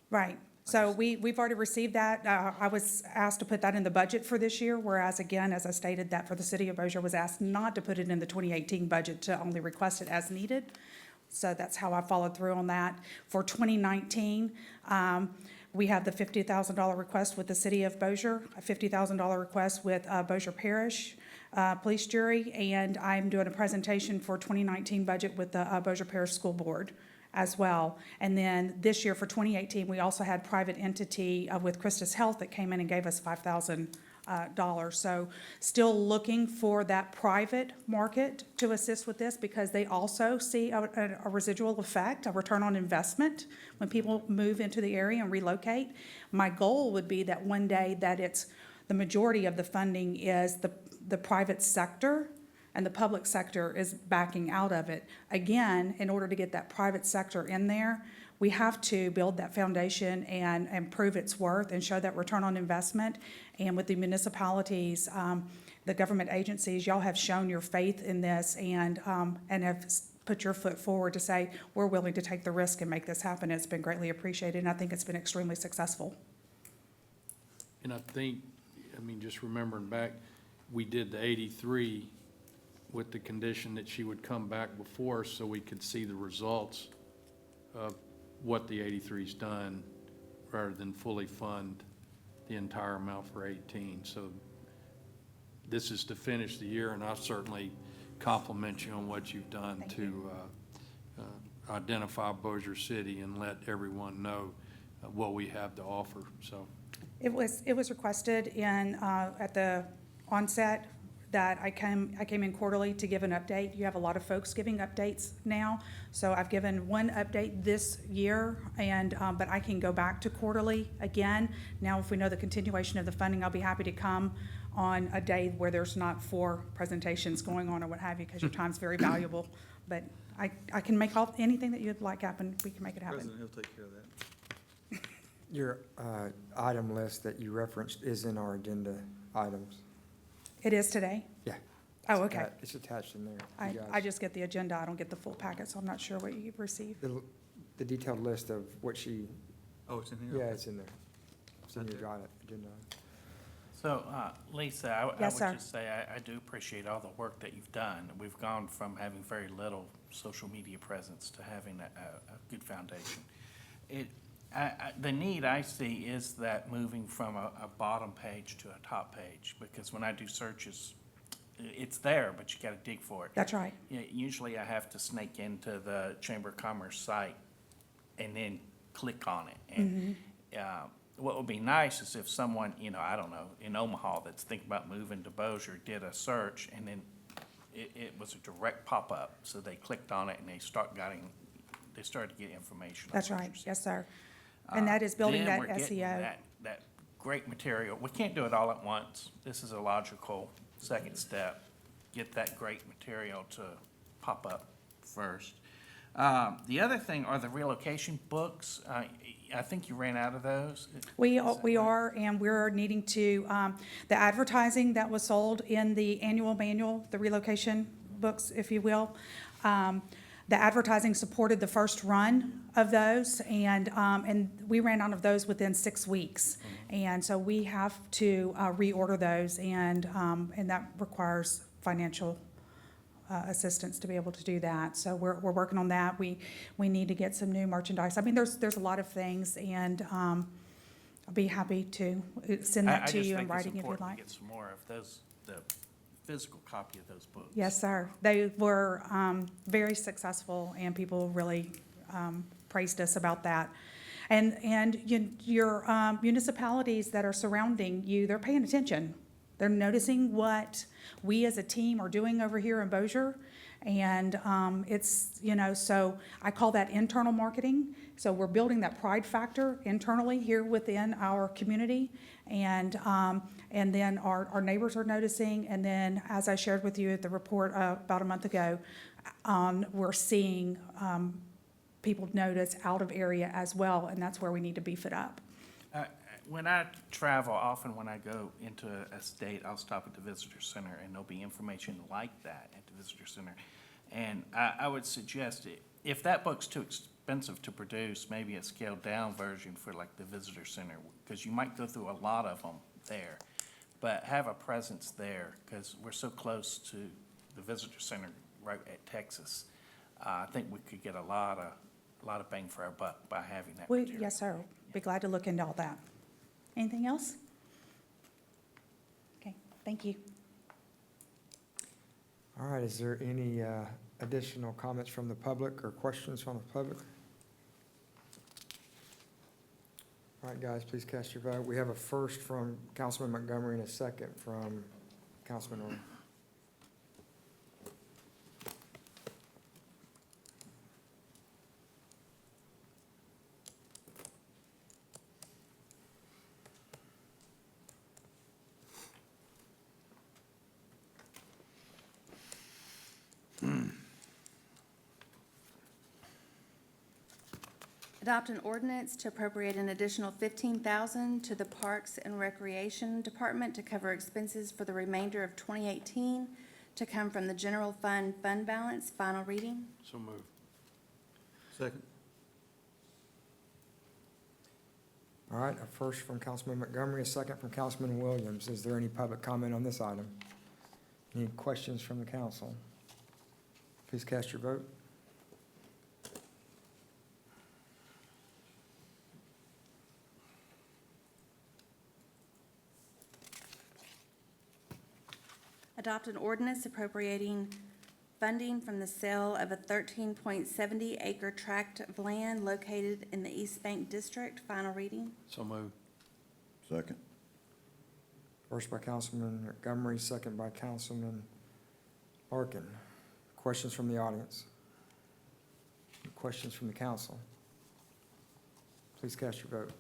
Right, so we've already received that. I was asked to put that in the budget for this year, whereas again, as I stated, that for the city of Bossier was asked not to put it in the 2018 budget, to only request it as needed. So that's how I followed through on that. For 2019, We have the $50,000 request with the city of Bossier, a $50,000 request with Bossier Parish Police Jury, and I'm doing a presentation for 2019 budget with the Bossier Parish School Board as well. And then this year for 2018, we also had private entity with Christus Health that came in and gave us $5,000. So still looking for that private market to assist with this because they also see a residual effect, a return on investment when people move into the area and relocate. My goal would be that one day that it's, the majority of the funding is the private sector and the public sector is backing out of it. Again, in order to get that private sector in there, we have to build that foundation and prove its worth and show that return on investment. And with the municipalities, the government agencies, y'all have shown your faith in this and have put your foot forward to say, we're willing to take the risk and make this happen. It's been greatly appreciated, and I think it's been extremely successful. And I think, I mean, just remembering back, we did the 83 with the condition that she would come back before us so we could see the results of what the 83's done rather than fully fund the entire amount for 18. So this is to finish the year, and I certainly compliment you on what you've done to identify Bossier City and let everyone know what we have to offer, so. It was requested in, at the onset that I came in quarterly to give an update. You have a lot of folks giving updates now, so I've given one update this year, and but I can go back to quarterly again. Now, if we know the continuation of the funding, I'll be happy to come on a day where there's not 4 presentations going on or what have you, because your time's very valuable. But I can make anything that you'd like happen, we can make it happen. President, he'll take care of that. Your item list that you referenced is in our agenda items. It is today? Yeah. Oh, okay. It's attached in there. I You guys- just get the agenda, I don't get the full packet, so I'm not sure what you've received. The detailed list of what she, Oh, it's in here? yeah, it's in there. It's in your agenda. So, Lisa, I Yes, would sir. just say I do appreciate all the work that you've done. We've gone from having very little social media presence to having a good foundation. The need I see is that moving from a bottom page to a top page, because when I do searches, it's there, but you gotta dig for it. That's right. Usually I have to snake into the Chamber of Commerce site and then click on it. And what would be nice is if someone, I don't know, in Omaha that's thinking about moving to Bossier did a search and then it was a direct pop-up. So they clicked on it and they started to get information. on That's Bossier right, City. yes, sir. And that is building Then that we're getting SEO. that great material. We can't do it all at once. This is a logical second step. Get that great material to pop up first. The other thing are the relocation books. I think you ran out of those. We Is that right? are, and we're needing to, the advertising that was sold in the annual manual, the relocation books, if you will, the advertising supported the first run of those, and we ran out of those within 6 weeks. And so we have to reorder those, and that requires financial assistance to be able to do that. So we're working on that. We need to get some new merchandise. I mean, there's a lot of things, and I'll be happy to send that to you in writing if you'd I just think it's important like. to get some more of those, the physical copy of those books. Yes, sir. They were very successful, and people really praised us about that. And your municipalities that are surrounding you, they're paying attention. They're noticing what we as a team are doing over here in Bossier. And it's, so I call that internal marketing. So we're building that pride factor internally here within our community. And then our neighbors are noticing. And then, as I shared with you at the report about a month ago, we're seeing people notice out of area as well. And that's where we need to beef it up. When I travel, often when I go into a state, I'll stop at the visitor center, and there'll be information like that at the visitor center. And I would suggest, if that book's too expensive to produce, maybe a scaled-down version for like the visitor center, because you might go through a lot of them there. But have a presence there, because we're so close to the visitor center right at Texas. I think we could get a lot of bang for our buck by having that material. Yes, sir. be glad to look into all that. Anything else? Okay, thank you. All right, is there any additional comments from the public or questions from the public? All right, guys, please cast your vote. We have a first from Councilman Montgomery and a second from Councilman Irwin. Adopt an ordinance to appropriate an additional $15,000 to the Parks and Recreation Department to cover expenses for the remainder of 2018 to come from the general fund balance. Final reading. So moved. Second. All right, a first from Councilman Montgomery, a second from Councilman Williams. Is there any public comment on this item? Any questions from the council? Please cast your vote. Adopt an ordinance appropriating funding from the sale of a 13.70 acre tract of land located in the East Bank District. Final reading. So moved. Second. First by Councilman Montgomery, second by Councilman Larkin. Questions from the audience? Questions from the council? Please cast your vote.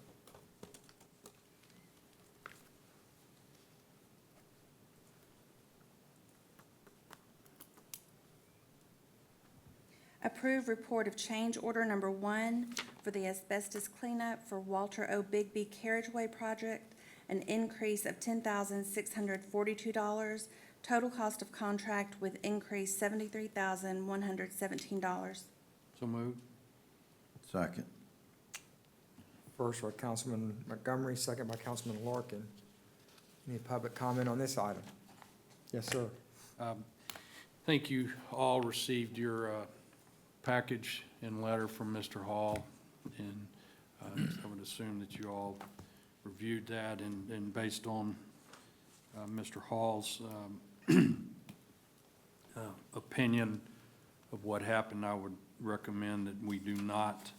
Approve report of change order number 1 for the asbestos cleanup for Walter O. Bigby Carriageway Project, an increase of $10,642. Total cost of contract with increase $73,117. So moved. Second. First by Councilman Montgomery, second by Councilman Larkin. Any public comment on this item? Yes, sir. Think you all received your package and letter from Mr. Hall, and I would assume that you all reviewed that, and based on Mr. Hall's opinion of what happened, I would recommend that we do not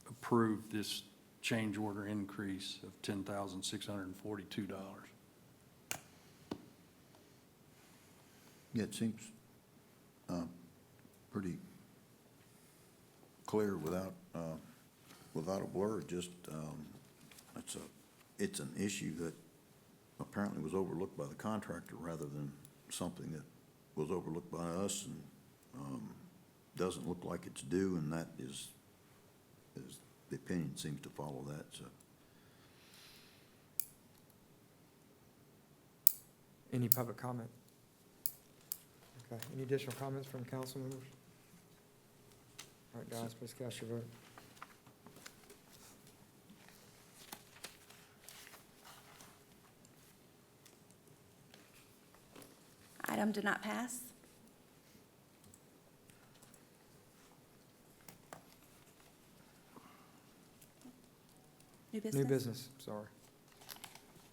approve this change order increase of $10,642. Yeah, it seems pretty clear without a blur, just, it's an issue that apparently was overlooked by the contractor rather than something that was overlooked by us, and doesn't look like it's due, and that is the opinion seems to follow that, so. Any public comment? Okay, any additional comments from council members? All right, guys, please cast your vote. Item did not pass. New business? New business, sorry.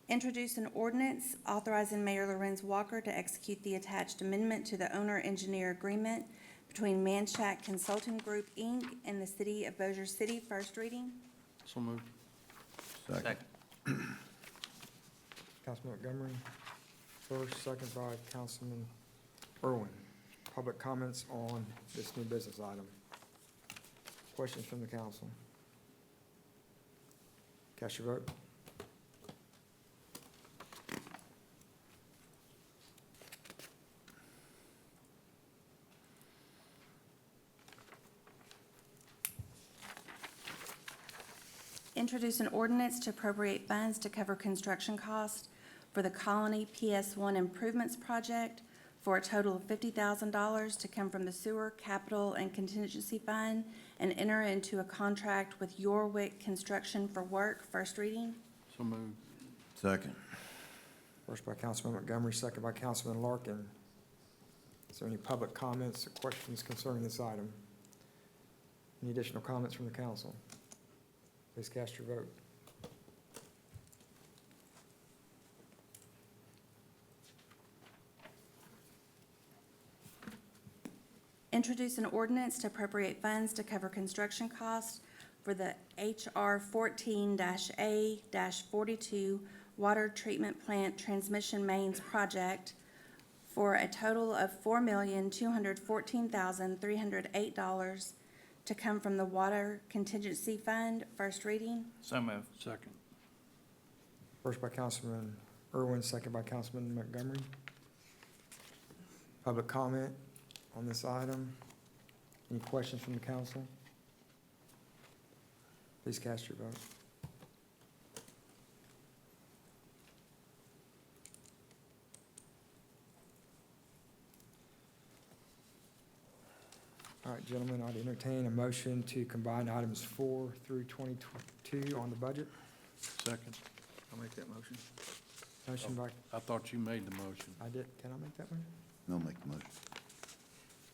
Introduce an ordinance authorizing Mayor Lorenz Walker to execute the attached amendment to the owner-engineer agreement between Manchac Consulting Group, Inc. and the City of Bossier City. First reading. So moved. Second. Councilman Montgomery, first, second by Councilman Irwin. Public comments on this new business item. Questions from the council? Cast your vote. Introduce an ordinance to appropriate funds to cover construction costs for the Colony PS1 Improvements Project for a total of $50,000 to come from the Sewer Capital and Contingency Fund, and enter into a contract with Yorwick Construction for work. First reading. So moved. Second. First by Councilman Montgomery, second by Councilman Larkin. Is there any public comments or questions concerning this item? Any additional comments from the council? Please cast your vote. Introduce an ordinance to appropriate funds to cover construction costs for the HR 14-A-42 Water Treatment Plant Transmission Mains Project for a total of $4,214,308 to come from the Water Contingency Fund. First reading. So moved. Second. First by Councilman Irwin, second by Councilman Montgomery. Public comment on this item. Any questions from the council? Please cast your vote. All right, gentlemen, I'd entertain a motion to combine items 4 through 22 on the budget. Second. I'll make that motion. Motion by, I thought you made the motion. I did, can I make that one? No, make the motion.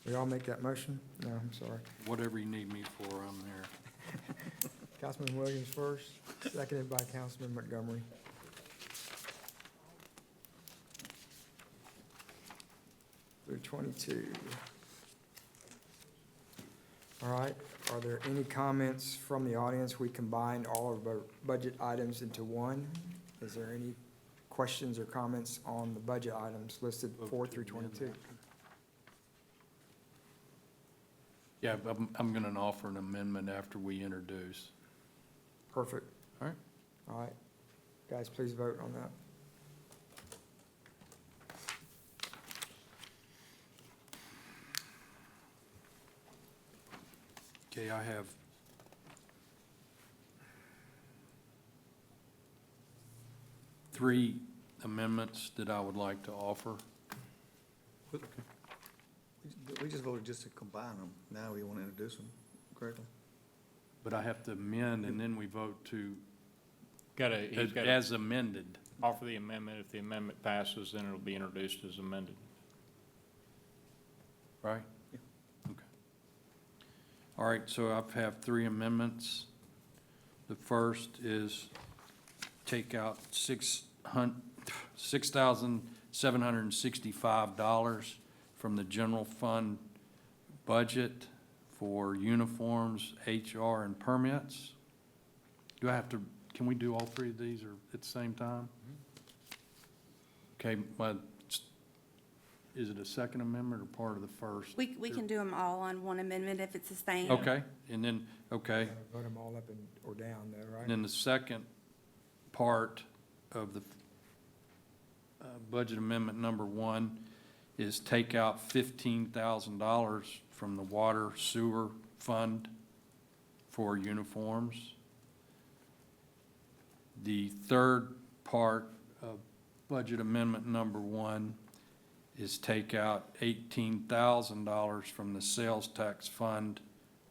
We all make that motion? No, I'm sorry. Whatever you need me for, I'm there. Councilman Williams first, seconded by Councilman Montgomery. Through 22. All right, are there any comments from the audience? We combined all of our budget items into one. Is there any questions or comments on the budget items listed 4 through 22? Yeah, I'm going to offer an amendment after we introduce. Perfect. All right. All right. Guys, please vote on that. Okay, I have three amendments that I would like to offer. We just voted just to combine them. Now we want to introduce them correctly. But I have to amend, and then we vote to, He's got to as amended. offer the amendment. If the amendment passes, then it'll be introduced as amended. Right? Okay. All right, so I have three amendments. The first is take out $6,765 from the general fund budget for uniforms, HR, and permits. Do I have to, can we do all three of these or at the same time? Okay, is it a second amendment or part of the first? We can do them all on one amendment if it's the same. Okay, and then, okay, Vote them all up or down though, right? and then the second part of the budget amendment number 1 is take out $15,000 from the water sewer fund for uniforms. The third part of budget amendment number 1 is take out $18,000 from the sales tax fund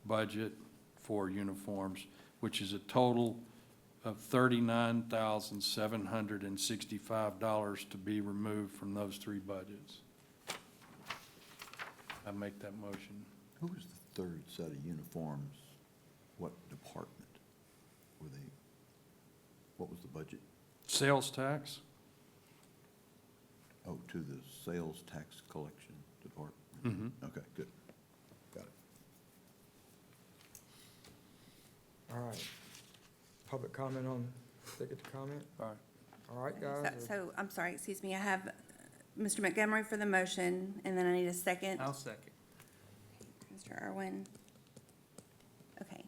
budget for uniforms, which is a total of $39,765 to be removed from those three budgets. I make that motion. Who was the third set of uniforms? What department were they? What was the budget? Sales tax? Oh, to the sales tax collection department? Mhm. Okay, good. Got it. All right. Public comment on, ticket to comment? All right. All right, guys. So, I'm sorry, excuse me, I have Mr. Montgomery for the motion, and then I need a second. I'll second. Mr. Irwin. Okay.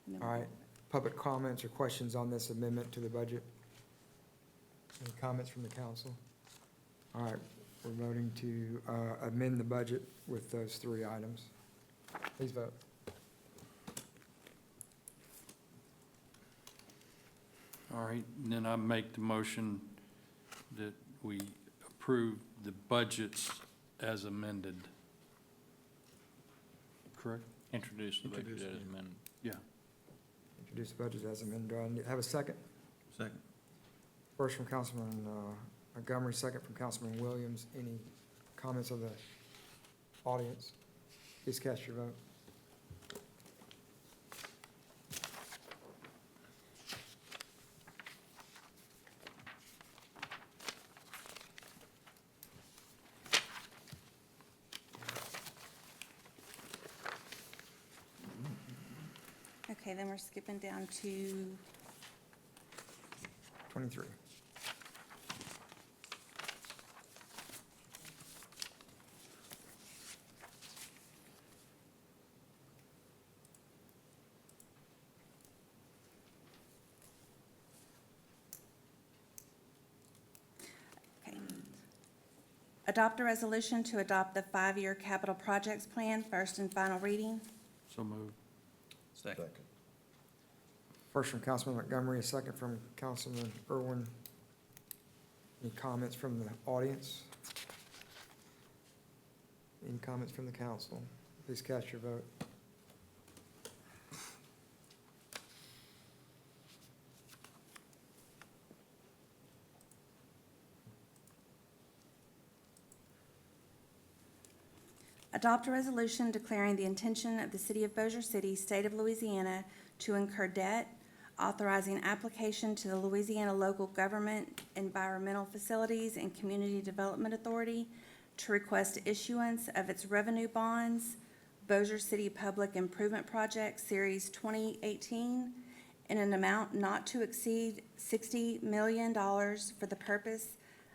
And then All right. Public comments or questions on this amendment to the budget? Any comments from the council? All right, we're voting to amend the budget with those three items. Please vote. All right, and then I make the motion that we approve the budgets as amended. Correct? Introduce the budget Introduce, as yeah. amended. Yeah. Introduce the budget as amended. Do I have a second? Second. First from Councilman Montgomery, second from Councilman Williams. Any comments of the audience? Please cast your vote. Okay, then we're skipping down to 23. Okay. Adopt a resolution to adopt the 5-year capital projects plan, first and final reading. So moved. Second. First from Councilman Montgomery, a second from Councilman Irwin. Any comments from the audience? Any comments from the council? Please cast your vote. Adopt a resolution declaring the intention of the City of Bossier City, State of Louisiana, to incur debt, authorizing application to the Louisiana Local Government Environmental Facilities and Community Development Authority to request issuance of its revenue bonds, Bossier City Public Improvement Project Series 2018, in an amount not to exceed $60 million for the purpose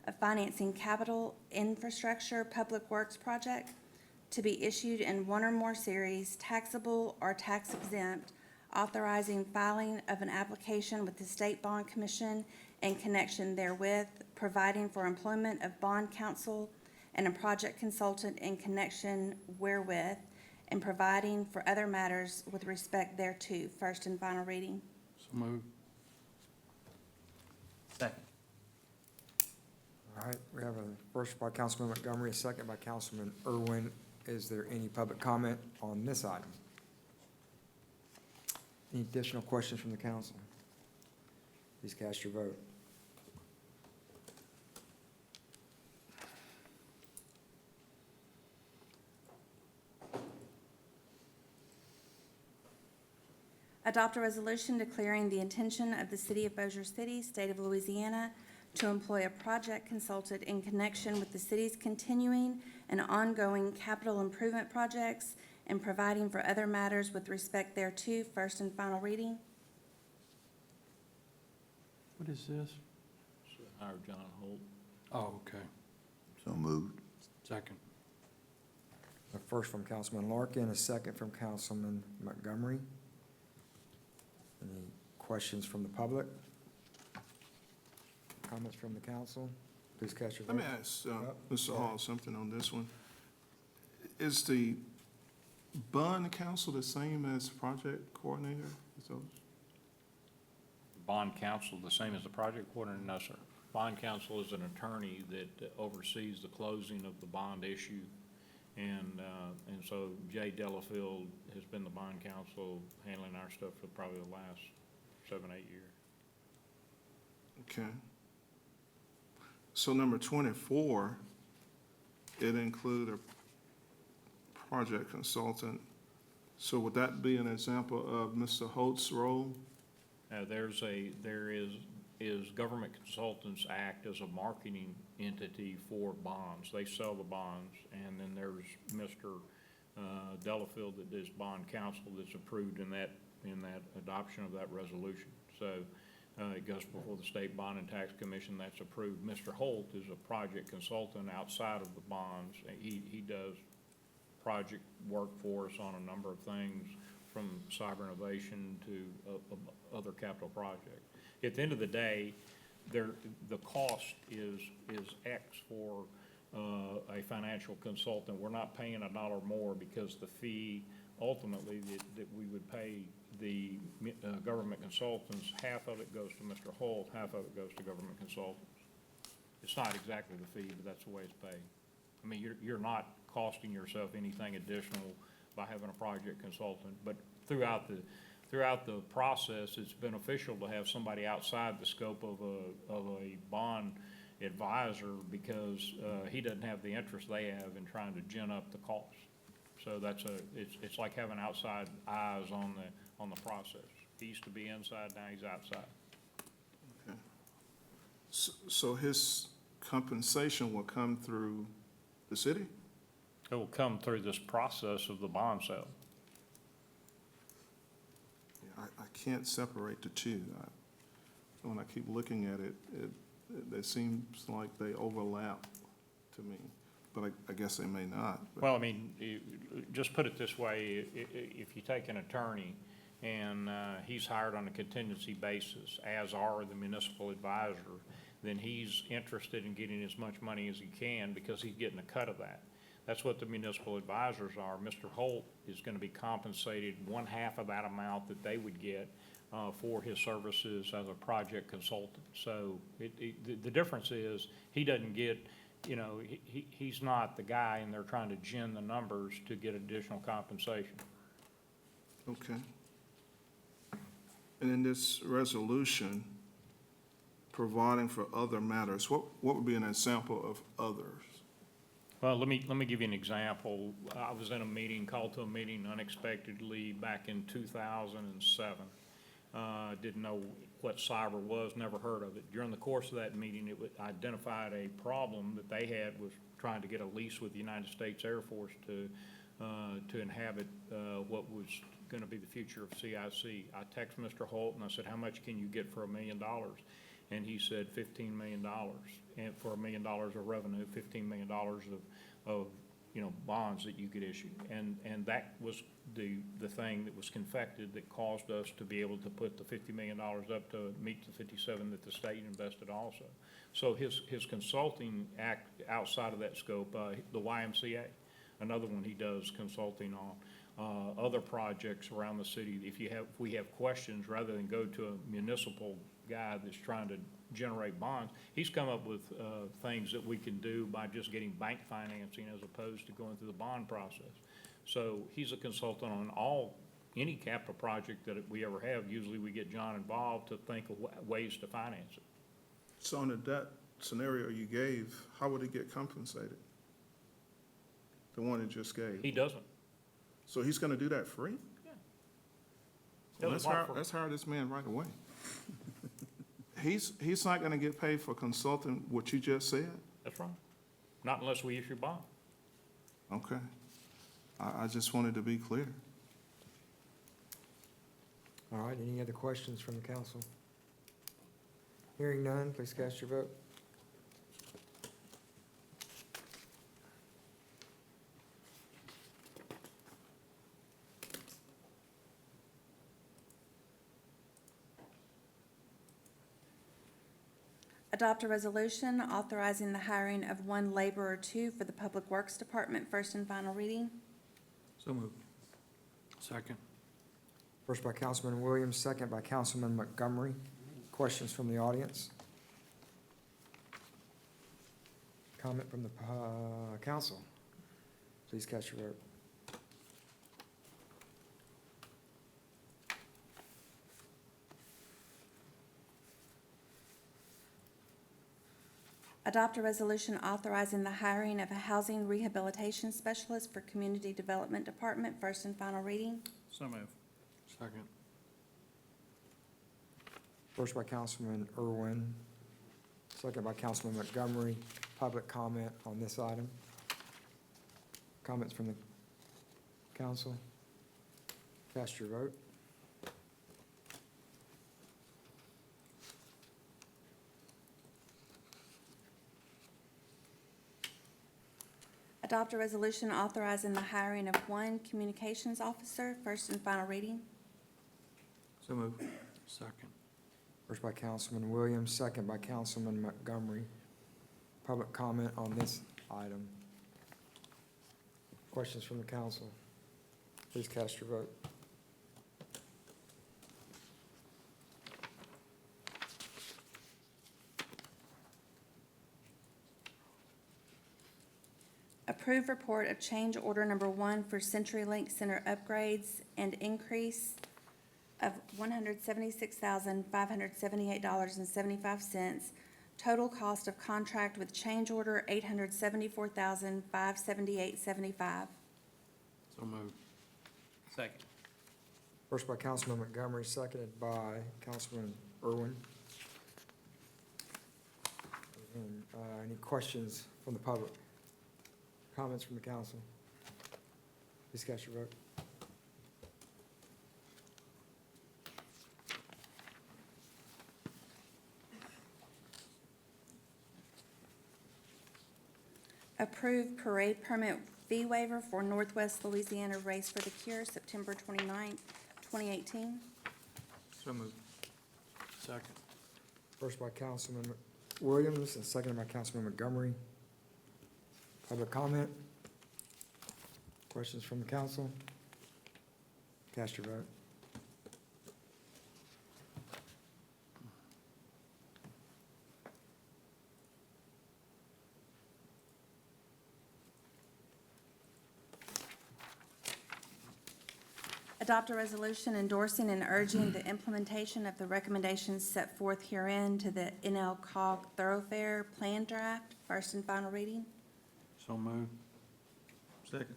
of financing capital infrastructure public works project to be issued in one or more series, taxable or tax exempt, authorizing filing of an application with the State Bond Commission in connection therewith, providing for employment of bond counsel and a project consultant in connection wherewith, and providing for other matters with respect thereto. First and final reading. So moved. Second. All right, we have a first by Councilman Montgomery, a second by Councilman Irwin. Is there any public comment on this item? Any additional questions from the council? Please cast your vote. Adopt a resolution declaring the intention of the City of Bossier City, State of Louisiana, to employ a project consultant in connection with the city's continuing and ongoing capital improvement projects and providing for other matters with respect thereto. First and final reading. What is this? Hire John Holt. Oh, okay. So moved. Second. A first from Councilman Larkin, a second from Councilman Montgomery. Any questions from the public? Comments from the council? Please cast your vote. Let me ask Mr. Hall something on this one. Is the bond counsel the same as project coordinator? So, Bond counsel, the same as the project coordinator? No, sir. Bond counsel is an attorney that oversees the closing of the bond issue. And so Jay Delafield has been the bond counsel handling our stuff for probably the last 7, 8 years. okay. So number 24, it included a project consultant. So would that be an example of Mr. Holt's role? There is Government Consultants Act as a marketing entity for bonds. They sell the bonds, and then there's Mr. Delafield that is bond counsel that's approved in that adoption of that resolution. So it goes before the State Bond and Tax Commission, that's approved. Mr. Holt is a project consultant outside of the bonds. He does project work for us on a number of things, from cyber innovation to other capital projects. At the end of the day, the cost is X for a financial consultant. We're not paying $1 more because the fee ultimately that we would pay the government consultants, half of it goes to Mr. Holt, half of it goes to government consultants. It's not exactly the fee, but that's the way it's paid. I mean, you're not costing yourself anything additional by having a project consultant, but throughout the process, it's beneficial to have somebody outside the scope of a bond advisor, because he doesn't have the interest they have in trying to gin up the cost. So it's like having outside eyes on the process. He used to be inside, now he's outside. Okay. So his compensation will come through the city? It will come through this process of the bond sale. Yeah, can't separate the two. When I keep looking at it, it seems like they overlap to me, but I guess they may not. But Well, I mean, just put it this way, if you take an attorney and he's hired on a contingency basis, as are the municipal advisor, then he's interested in getting as much money as he can because he's getting a cut of that. That's what the municipal advisors are. Mr. Holt is gonna be compensated 1/2 of that amount that they would get for his services as a project consultant. So the difference is, he doesn't get, you know, he's not the guy and they're trying to gin the numbers to get additional compensation. okay. And in this resolution, providing for other matters, what would be an example of others? Well, let me give you an example. I was in a meeting, called to a meeting unexpectedly back in 2007. Didn't know what cyber was, never heard of it. During the course of that meeting, it identified a problem that they had, was trying to get a lease with the United States Air Force to inhabit what was gonna be the future of CIC. I texted Mr. Holt and I said, how much can you get for $1 million? And he said $15 million, and for $1 million of revenue, $15 million of you know, bonds that you could issue. And that was the thing that was confected that caused us to be able to put the $50 million up to meet the 57 that the state invested also. So his consulting act outside of that scope, the YMCA, another one he does consulting on, other projects around the city. If we have questions, rather than go to a municipal guy that's trying to generate bonds, he's come up with things that we can do by just getting bank financing as opposed to going through the bond process. So he's a consultant on any capital project that we ever have. Usually we get John involved to think of ways to finance it. So under that scenario you gave, how would he get compensated? The one it just gave? He doesn't. So he's gonna do that free? Yeah. Well, Doesn't work for- let's hire this man right away. He's not gonna get paid for consulting what you just said? That's right. Not unless we issue bond. Okay. I just wanted to be clear. All right, any other questions from the council? Hearing none, please cast your vote. Adopt a resolution authorizing the hiring of one laborer or two for the Public Works Department, first and final reading. So moved. Second. First by Councilman Williams, second by Councilman Montgomery. Questions from the audience? Comment from the council? Please cast your vote. Adopt a resolution authorizing the hiring of a housing rehabilitation specialist for Community Development Department, first and final reading. So move. Second. First by Councilman Irwin, second by Councilman Montgomery. Public comment on this item? Comments from the council? Cast your vote. Adopt a resolution authorizing the hiring of one communications officer, first and final reading. So moved. Second. First by Councilman Williams, second by Councilman Montgomery. Public comment on this item. Questions from the council? Please cast your vote. Approve report of change order number 1 for CenturyLink Center upgrades and increase of $176,578.75. Total cost of contract with change order $874,578.75. So moved. Second. First by Councilman Montgomery, seconded by Councilman Irwin. And, any questions from the public? Comments from the council? Please cast your vote. Approve parade permit fee waiver for Northwest Louisiana Race for the Cure, September 29th, 2018. So moved. Second. First by Councilman Williams and seconded by Councilman Montgomery. Public comment? Questions from the council? Cast your vote. Adopt a resolution endorsing and urging the implementation of the recommendations set forth herein to the NL-COG Thoroughfare Plan Draft, first and final reading. So moved. Second.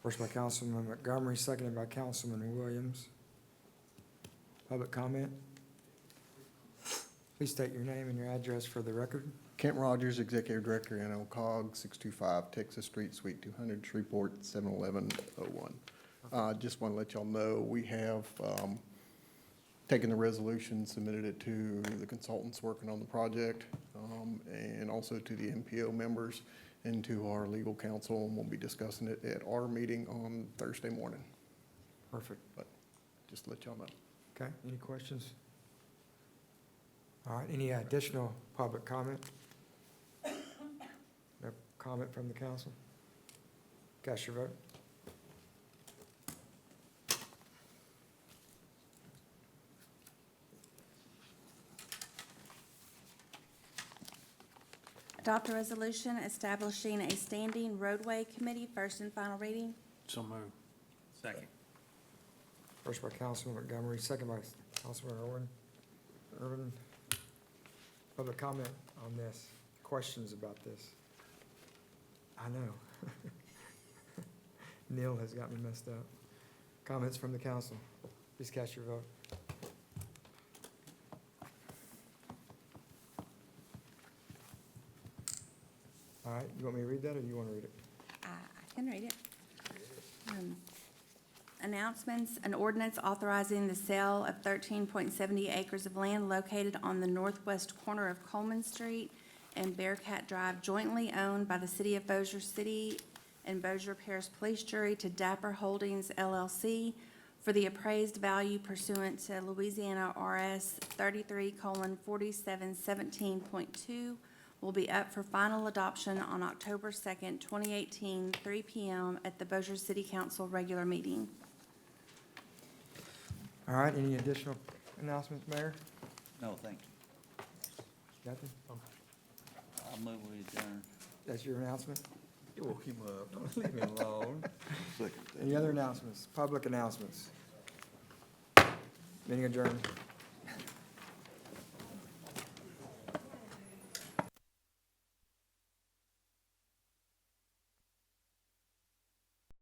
First by Councilman Montgomery, seconded by Councilman Williams. Public comment? Please state your name and your address for the record. Kent Rogers, Executive Director, NL-COG, 625 Texas Street, Suite 200, Shreveport, 71101. Just want to let y'all know, we have taken the resolution, submitted it to the consultants working on the project, and also to the MPO members and to our legal counsel, and we'll be discussing it at our meeting on Thursday morning. Perfect. But just to let y'all know. Okay, any questions? All right, any additional public comment? No comment from the council? Cast your vote. Adopt a resolution establishing a standing roadway committee, first and final reading. So moved. Second. First by Councilman Montgomery, second by Councilman Irwin. Public comment on this, questions about this? I know. Neil has got me messed up. Comments from the council? Please cast your vote. All right, you want me to read that, or you want to read it? I can read it. Announcements, an ordinance authorizing the sale of 13.70 acres of land located on the northwest corner of Coleman Street and Bearcat Drive, jointly owned by the City of Bossier City and Bossier Parish Police Jury to Dapper Holdings LLC for the appraised value pursuant to Louisiana RS 33:4717.2, will be up for final adoption on October 2nd, 2018, 3 p.m. at the Bossier City Council regular meeting. All right, any additional announcements, Mayor? No, thank you. Nothing? I'll move we adjourn. That's your announcement? You woke him up. Don't leave me alone. Any other announcements, public announcements? Meeting adjourned.